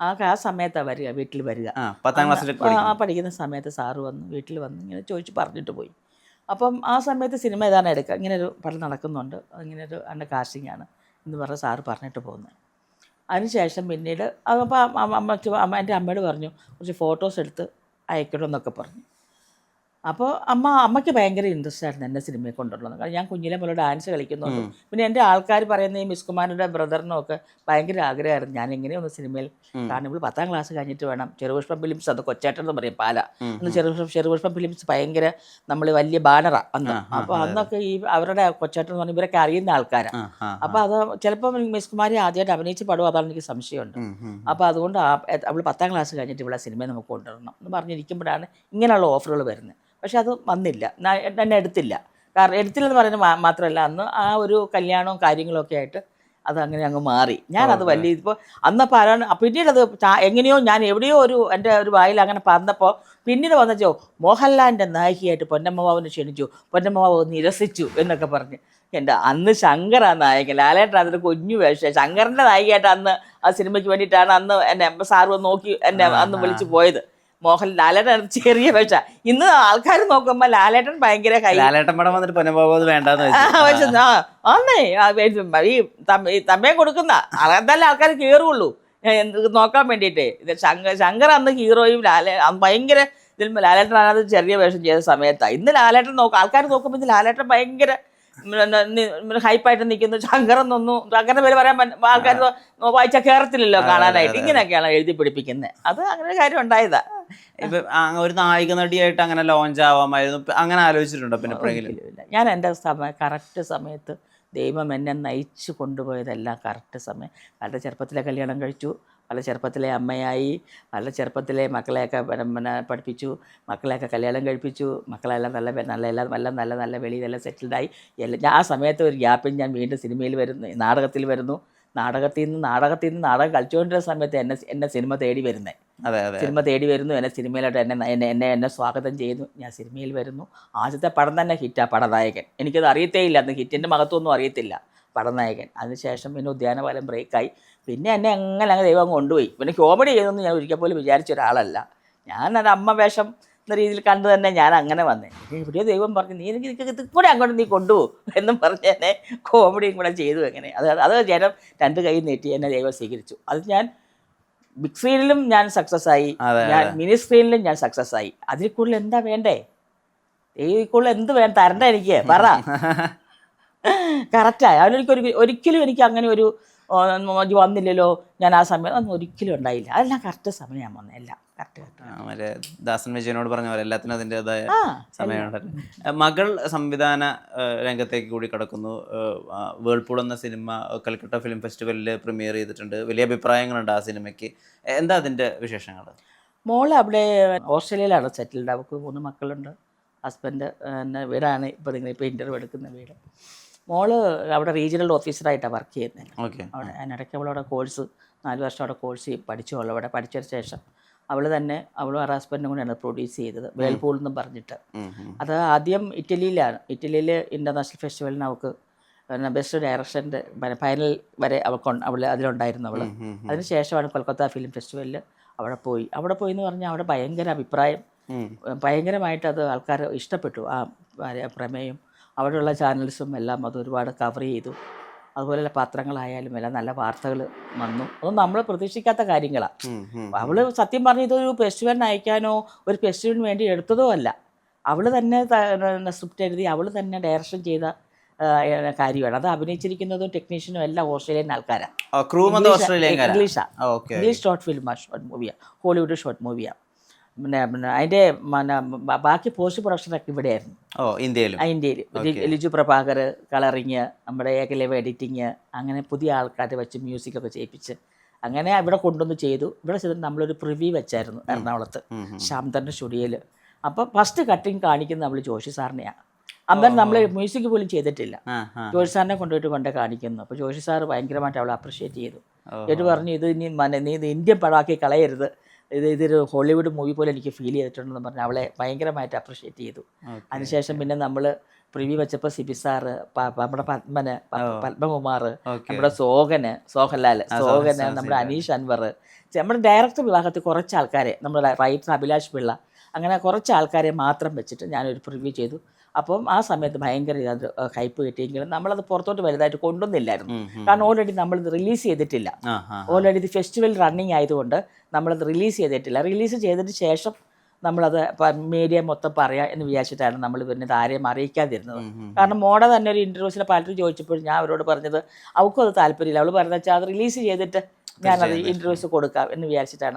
ആ സമയത്താണ് വരിക, വീട്ടിൽ വരിക. 10ാം ക്ലാസ്സിൽ പഠിക്കുന്ന സമയത്ത് സാറ് വന്ന് വീട്ടിൽ വന്ന് ഇങ്ങനെ ചോദിച്ച് പറഞ്ഞിട്ട് പോയി. അപ്പം ആ സമയത്ത് സിനിമ ഏതാണ് എടുക്കുക, ഇങ്ങനൊരു പടം നടക്കുന്നുണ്ട്, ഇങ്ങനൊരു എൻ്റെ കാസ്റ്റിംഗാണ് എന്ന് പറഞ്ഞ് സാറ് പറഞ്ഞിട്ട് പോകുന്നത്. അതിനുശേഷം പിന്നീട് അപ്പോൾ എൻ്റെ അമ്മയോട് പറഞ്ഞു കുറച്ച് ഫോട്ടോസ് എടുത്ത് അയക്കണമെന്നൊക്കെ പറഞ്ഞു. അപ്പോൾ അമ്മയ്ക്ക് ഭയങ്കര ഇൻട്രസ്റ്റ് ആയിരുന്നു എൻ്റെ സിനിമയെ കൊണ്ടുള്ളത്. കാരണം ഞാൻ കുഞ്ഞിലെ മുതൽ ഡാൻസ് കളിക്കുന്നുണ്ട്. പിന്നെ എൻ്റെ ആൾക്കാർ പറയുന്ന ഈ മിസ് കുമാറിൻ്റെ ബ്രദറിനും ഒക്കെ ഭയങ്കര ആഗ്രഹമായിരുന്നു ഞാൻ എങ്ങനെയൊന്ന് സിനിമയിൽ. കാരണം ഇവിടെ 10ാം ക്ലാസ് കഴിഞ്ഞിട്ട് വേണം. ചെറുപുഷ്പം ഫിലിംസ്, അത് കൊച്ചേട്ടൻ എന്ന് പറയും പാല. അന്ന് ചെറുപുഷ്പം ഫിലിംസ് ഭയങ്കര നമ്മൾ വലിയ ബാനറാണ് അന്ന്. അപ്പോൾ അന്നൊക്കെ ഈ അവരുടെ കൊച്ചേട്ടൻ എന്ന് പറഞ്ഞാൽ ഇവരൊക്കെ അറിയുന്ന ആൾക്കാരാണ്. അപ്പോൾ അത് ചിലപ്പോൾ മിസ് കുമാരി ആദ്യമായിട്ട് അഭിനയിച്ച പടം അതാണ് എനിക്ക് സംശയമുണ്ട്. അപ്പോൾ അതുകൊണ്ട് അവൾ 10ാം ക്ലാസ് കഴിഞ്ഞിട്ട് ഇവിടെ സിനിമയെ നമുക്ക് കൊണ്ടുവരണം എന്ന് പറഞ്ഞിരിക്കുമ്പോഴാണ് ഇങ്ങനെയുള്ള ഓഫറുകൾ വരുന്നത്. പക്ഷെ അത് വന്നില്ല, എന്നെ എടുത്തില്ല. കാരണം എടുത്തില്ലെന്ന് പറയുന്നത് മാത്രമല്ല, അന്ന് ആ ഒരു കല്യാണവും കാര്യങ്ങളും ഒക്കെ ആയിട്ട് അതങ്ങനെ അങ്ങ് മാറി. ഞാനത് വലിയ ഇപ്പോൾ അന്നപ്പോൾ ആരാണ് പിന്നീടത് എങ്ങനെയോ ഞാൻ എവിടെയോ എൻ്റെ ഒരു വായിൽ അങ്ങനെ പറഞ്ഞപ്പോൾ പിന്നീട് വന്നോ മോഹൻലാലിൻ്റെ നായികയായിട്ട് പൊന്നമ്മവാവിനെ ക്ഷണിച്ചു, പൊന്നമ്മവാവ് നിരസിച്ചു എന്നൊക്കെ പറഞ്ഞ്. എൻ്റെ അന്ന് ശങ്കറാ നായകൻ, ലാലേട്ടൻ അതൊരു കുഞ്ഞു വേഷം. ശങ്കറിൻ്റെ നായികയായിട്ട് അന്ന് ആ സിനിമയ്ക്ക് വേണ്ടിയിട്ടാണ് അന്ന് എന്നെ സാറ് നോക്കി എന്നെ അന്ന് വിളിച്ച് പോയത്. ലാലേട്ടൻ ചെറിയ വേഷ. ഇന്ന് ആൾക്കാർ നോക്കുമ്പോൾ ലാലേട്ടൻ ഭയങ്കര ലാലേട്ടൻ പടം വന്നിട്ട് പൊന്നമ്മവാവ് വേണ്ടെന്ന് ഈ തമ്മയെ കൊടുക്കുന്ന അതല്ല ആൾക്കാർ കയറുള്ളൂ നോക്കാൻ വേണ്ടിയിട്ട്. ഇത് ശങ്കർ അന്ന് ഹീറോയും ഭയങ്കര ഇതിൽ ലാലേട്ടൻ അത് ചെറിയ വേഷം ചെയ്ത സമയത്താണ്. ഇന്ന് ലാലേട്ടൻ ആൾക്കാർ നോക്കുമ്പോൾ ഇന്ന് ലാലേട്ടൻ ഭയങ്കര ഹൈപ്പായിട്ട് നിൽക്കുന്നു. ശങ്കറെന്നൊന്നും ശങ്കറിന്റെ പേര് പറയാൻ ആൾക്കാർ വായിച്ചാൽ കയറത്തില്ലല്ലോ കാണാനായിട്ട്. ഇങ്ങനെയൊക്കെയാണ് എഴുതി പിടിപ്പിക്കുന്നത്. അത് അങ്ങനെ കാര്യം ഉണ്ടായതാ. ഇപ്പൊ ഒരു നായിക നടിയായിട്ട് അങ്ങനെ ലോഞ്ച് ആവാമായിരുന്നു, അങ്ങനെ ആലോചിച്ചിട്ടുണ്ടോ? പിന്നെ ഞാൻ എൻ്റെ കറക്റ്റ് സമയത്ത് ദൈവം എന്നെ നയിച്ചു കൊണ്ടുപോയതെല്ലാം കറക്റ്റ് സമയം. വളരെ ചെറുപ്പത്തിലെ കല്യാണം കഴിച്ചു, വളരെ ചെറുപ്പത്തിലെ അമ്മയായി, വളരെ ചെറുപ്പത്തിലെ മക്കളെയൊക്കെ പിന്നെ പഠിപ്പിച്ചു, മക്കളെയൊക്കെ കല്യാണം കഴിപ്പിച്ചു, മക്കളെല്ലാം നല്ല വെളിയിലെല്ലാം സെറ്റിൽഡായി. ആ സമയത്ത് ഒരു ഗ്യാപ്പിൽ ഞാൻ വീണ്ടും സിനിമയിൽ വരുന്നു, നാടകത്തിൽ വരുന്നു. നാടകത്തിൽ നിന്ന് നാടകം കളിച്ചുകൊണ്ടിരുന്ന സമയത്ത് എന്നെ സിനിമ തേടി വരുന്നത്. സിനിമ തേടി വരുന്നു, എന്നെ സിനിമയിലോട്ട് എന്നെ സ്വാഗതം ചെയ്യുന്നു. ഞാൻ സിനിമയിൽ വരുന്നു. ആദ്യത്തെ പടം തന്നെ ഹിറ്റാണ് പടനായകൻ. എനിക്കത് അറിയത്തേയില്ല, അന്ന് ഹിറ്റിൻ്റെ മഹത്വമൊന്നും അറിയത്തില്ല. പടനായകൻ. അതിനുശേഷം പിന്നെ ഉദ്യാനപാലം ബ്രേക്കായി. പിന്നെ എന്നെ അങ്ങനെ ദൈവം കൊണ്ടുപോയി. പിന്നെ കോമഡി ചെയ്തൊന്നും ഞാൻ ഒരിക്കൽ പോലും വിചാരിച്ച ഒരാളല്ല. ഞാൻ ഒരു അമ്മ വേഷം എന്ന രീതിയിൽ കണ്ടു തന്നെ ഞാൻ അങ്ങനെ വന്നേ. എവിടെയോ ദൈവം പറഞ്ഞു നീ എനിക്ക് ഇത് കൂടെ അങ്ങോട്ട് നീ കൊണ്ടുപോകും എന്നും പറഞ്ഞ് എന്നെ കോമഡിയും കൂടെ ചെയ്തു. എങ്ങനെ അത് ജനം രണ്ട് കൈ നീട്ടി എന്നെ ദൈവം സ്വീകരിച്ചു. അത് ഞാൻ ബിഗ് സ്ക്രീനിലും ഞാൻ സക്സസ് ആയി, ഞാൻ മിനി സ്ക്രീനിലും ഞാൻ സക്സസ് ആയി. അതിൽ കൂടുതൽ എന്താ വേണ്ടേ? ഇതിൽ കൂടുതൽ എന്ത് വേണ്ട തരണ്ട എനിക്ക് പറ. കറക്റ്റായി അതിലെനിക്ക് ഒരിക്കലും എനിക്ക് അങ്ങനെ ഒരു വന്നില്ലല്ലോ ഞാൻ ആ സമയം ഒന്നും ഒരിക്കലും ഉണ്ടായില്ല. അതെല്ലാം കറക്റ്റ് സമയം ഞാൻ വന്നത്, എല്ലാം മറ്റേ ദാസൻ വിജയനോട് പറഞ്ഞ പോലെ എല്ലാത്തിനും അതിൻ്റെതായ സമയമുണ്ടല്ലോ. മകൾ സംവിധാന രംഗത്തേക്ക് കൂടി കടക്കുന്നു. വേൾപൂൾ എന്ന സിനിമ കൽക്കട്ട ഫിലിം ഫെസ്റ്റിവലിൽ പ്രീമിയർ ചെയ്തിട്ടുണ്ട്. വലിയ അഭിപ്രായങ്ങളുണ്ട് ആ സിനിമയ്ക്ക്. എന്താ അതിൻ്റെ വിശേഷങ്ങൾ? മോള് അവിടെ ഓസ്ട്രേലിയയിലാണ് സെറ്റിൽഡ്. അവൾക്ക് 3 മക്കളുണ്ട്. ഹസ്ബൻഡ് പിന്നെ വീടാണ് ഇപ്പോൾ നിങ്ങളിപ്പോൾ ഇൻ്റർവ്യൂ എടുക്കുന്ന വീട്. മോള് അവിടെ റീജിയണൽ ഓഫീസറായിട്ടാണ് വർക്ക് ചെയ്യുന്നത്. അവിടെ അതിനിടയ്ക്ക് അവളവിടെ കോഴ്സ് 4 വർഷം അവിടെ കോഴ്സ് പഠിച്ചു. അവിടെ പഠിച്ചതിന് ശേഷം അവളും അവളുടെ ഹസ്ബൻഡും കൂടെയാണ് പ്രൊഡ്യൂസ് ചെയ്തത്, വേൾപൂൾ എന്നും പറഞ്ഞിട്ട്. അത് ആദ്യം ഇറ്റലിയിലാണ്. ഇറ്റലിയിൽ ഇൻ്റർനാഷണൽ ഫെസ്റ്റിവലിന് അവൾക്ക് പിന്നെ ബെസ്റ്റ് ഡയറക്ഷൻ്റെ ഫൈനൽ വരെ അവൾ അതിലുണ്ടായിരുന്നു. അവൾ അതിനുശേഷമാണ് കൊൽക്കത്ത ഫിലിം ഫെസ്റ്റിവലിൽ അവിടെ പോയി എന്ന് പറഞ്ഞാൽ അവിടെ ഭയങ്കര അഭിപ്രായം, ഭയങ്കരമായിട്ട് അത് ആൾക്കാർ ഇഷ്ടപ്പെട്ടു. ആ പ്രമേയം അവിടെയുള്ള ചാനൽസും എല്ലാം അത് ഒരുപാട് കവർ ചെയ്തു. അതുപോലെ പത്രങ്ങളായാലും എല്ലാം നല്ല വാർത്തകൾ വന്നു. അതൊന്നും നമ്മൾ പ്രതീക്ഷിക്കാത്ത കാര്യങ്ങളാണ്. അവൾ സത്യം പറഞ്ഞ ഇതൊരു ഫെസ്റ്റിവലിന് അയക്കാനോ ഒരു ഫെസ്റ്റിവലിന് വേണ്ടി എടുത്തതോ അല്ല. അവൾ തന്നെ സ്ക്രിപ്റ്റ് എഴുതി അവൾ തന്നെ ഡയറക്ഷൻ ചെയ്ത കാര്യമാണ്. അത് അഭിനയിച്ചിരിക്കുന്നതും ടെക്നീഷ്യനും എല്ലാം ഓസ്ട്രേലിയൻ ആൾക്കാരാണ്. ഇംഗ്ലീഷ് ഷോർട്ട് ഫിലിമാണ്, ഷോർട്ട് മൂവിയാണ്, ഹോളിവുഡ് ഷോർട്ട് മൂവിയാണ്. പിന്നെ അതിൻ്റെ ബാക്കി പോസ്റ്റ് പ്രൊഡക്ഷനൊക്കെ ഇവിടെയായിരുന്നു, ഇന്ത്യയിൽ. ലിജു പ്രഭാകർ കളറിങ്, നമ്മുടെ ഏകലവ എഡിറ്റിങ്, അങ്ങനെ പുതിയ ആൾക്കാരെ വെച്ച് മ്യൂസിക്കൊക്കെ ചെയ്യിപ്പിച്ച് അങ്ങനെ ഇവിടെ കൊണ്ടുവന്ന് ചെയ്തു. ഇവിടെ ചെയ്തിട്ട് നമ്മളൊരു പ്രിവ്യൂ വെച്ചായിരുന്നു എറണാകുളത്ത് ശ്യാംതറിൻ്റെ സ്റ്റുഡിയോയിൽ. അപ്പോൾ ഫസ്റ്റ് കട്ടിങ് കാണിക്കുന്നത് നമ്മൾ ജോഷി സാറിനെയാണ്. അന്നേരം നമ്മൾ മ്യൂസിക് പോലും ചെയ്തിട്ടില്ല. ജോഷി സാറിനെ കൊണ്ടുപോയി കാണിക്കുന്നു. അപ്പോൾ ജോഷി സാർ ഭയങ്കരമായിട്ട് അവളെ അപ്രിഷ്യേറ്റ് ചെയ്തു. എന്നിട്ട് പറഞ്ഞു ഇത് നീ ഇത് ഇന്ത്യൻ പടമാക്കി കളയരുത്, ഇതൊരു ഹോളിവുഡ് മൂവി പോലെ എനിക്ക് ഫീൽ ചെയ്തിട്ടുണ്ടെന്ന് പറഞ്ഞ് അവളെ ഭയങ്കരമായിട്ട് അപ്രിഷ്യേറ്റ് ചെയ്തു. അതിനുശേഷം പിന്നെ നമ്മൾ പ്രിവ്യൂ വെച്ചപ്പോൾ സിബി സാറ്, നമ്മുടെ പത്മകുമാർ, നമ്മുടെ സോഹൻലാൽ, നമ്മുടെ അനീഷ് അൻവർ, നമ്മുടെ ഡയറക്ടർ വിഭാഗത്തിൽ കുറച്ച് ആൾക്കാരെ, നമ്മുടെ റൈറ്റർ അഭിലാഷ് പിള്ള, അങ്ങനെ കുറച്ച് ആൾക്കാരെ മാത്രം വെച്ചിട്ട് ഞാനൊരു പ്രിവ്യൂ ചെയ്തു. അപ്പം ആ സമയത്ത് ഭയങ്കര ഹൈപ്പ് കിട്ടിയെങ്കിലും നമ്മളത് പുറത്തോട്ട് വലുതായിട്ട് കൊണ്ടുവന്നില്ലായിരുന്നു. കാരണം ഓൾറെഡി നമ്മളിത് റിലീസ് ചെയ്തിട്ടില്ല. ഓൾറെഡി ഇത് ഫെസ്റ്റിവൽ റണ്ണിങ് ആയതുകൊണ്ട് നമ്മളത് റിലീസ് ചെയ്തിട്ടില്ല. റിലീസ് ചെയ്തതിന് ശേഷം നമ്മളത് മീഡിയ മൊത്തം പറയാം എന്ന് വിചാരിച്ചിട്ടാണ് നമ്മൾ പിന്നെ ആരെയും അറിയിക്കാതിരുന്നത്. കാരണം മോടെ തന്നെ ഒരു ഇൻ്റർവ്യൂസിലെ പലരും ചോദിച്ചപ്പോൾ ഞാൻ അവരോട് പറഞ്ഞത് അവൾക്കും അത് താല്പര്യമില്ല. അവൾ പറഞ്ഞാൽ വെച്ചാൽ അത് റിലീസ് ചെയ്തിട്ട് ഞാനത് ഇൻ്റർവ്യൂസ് കൊടുക്കാം എന്ന് വിചാരിച്ചിട്ടാണ്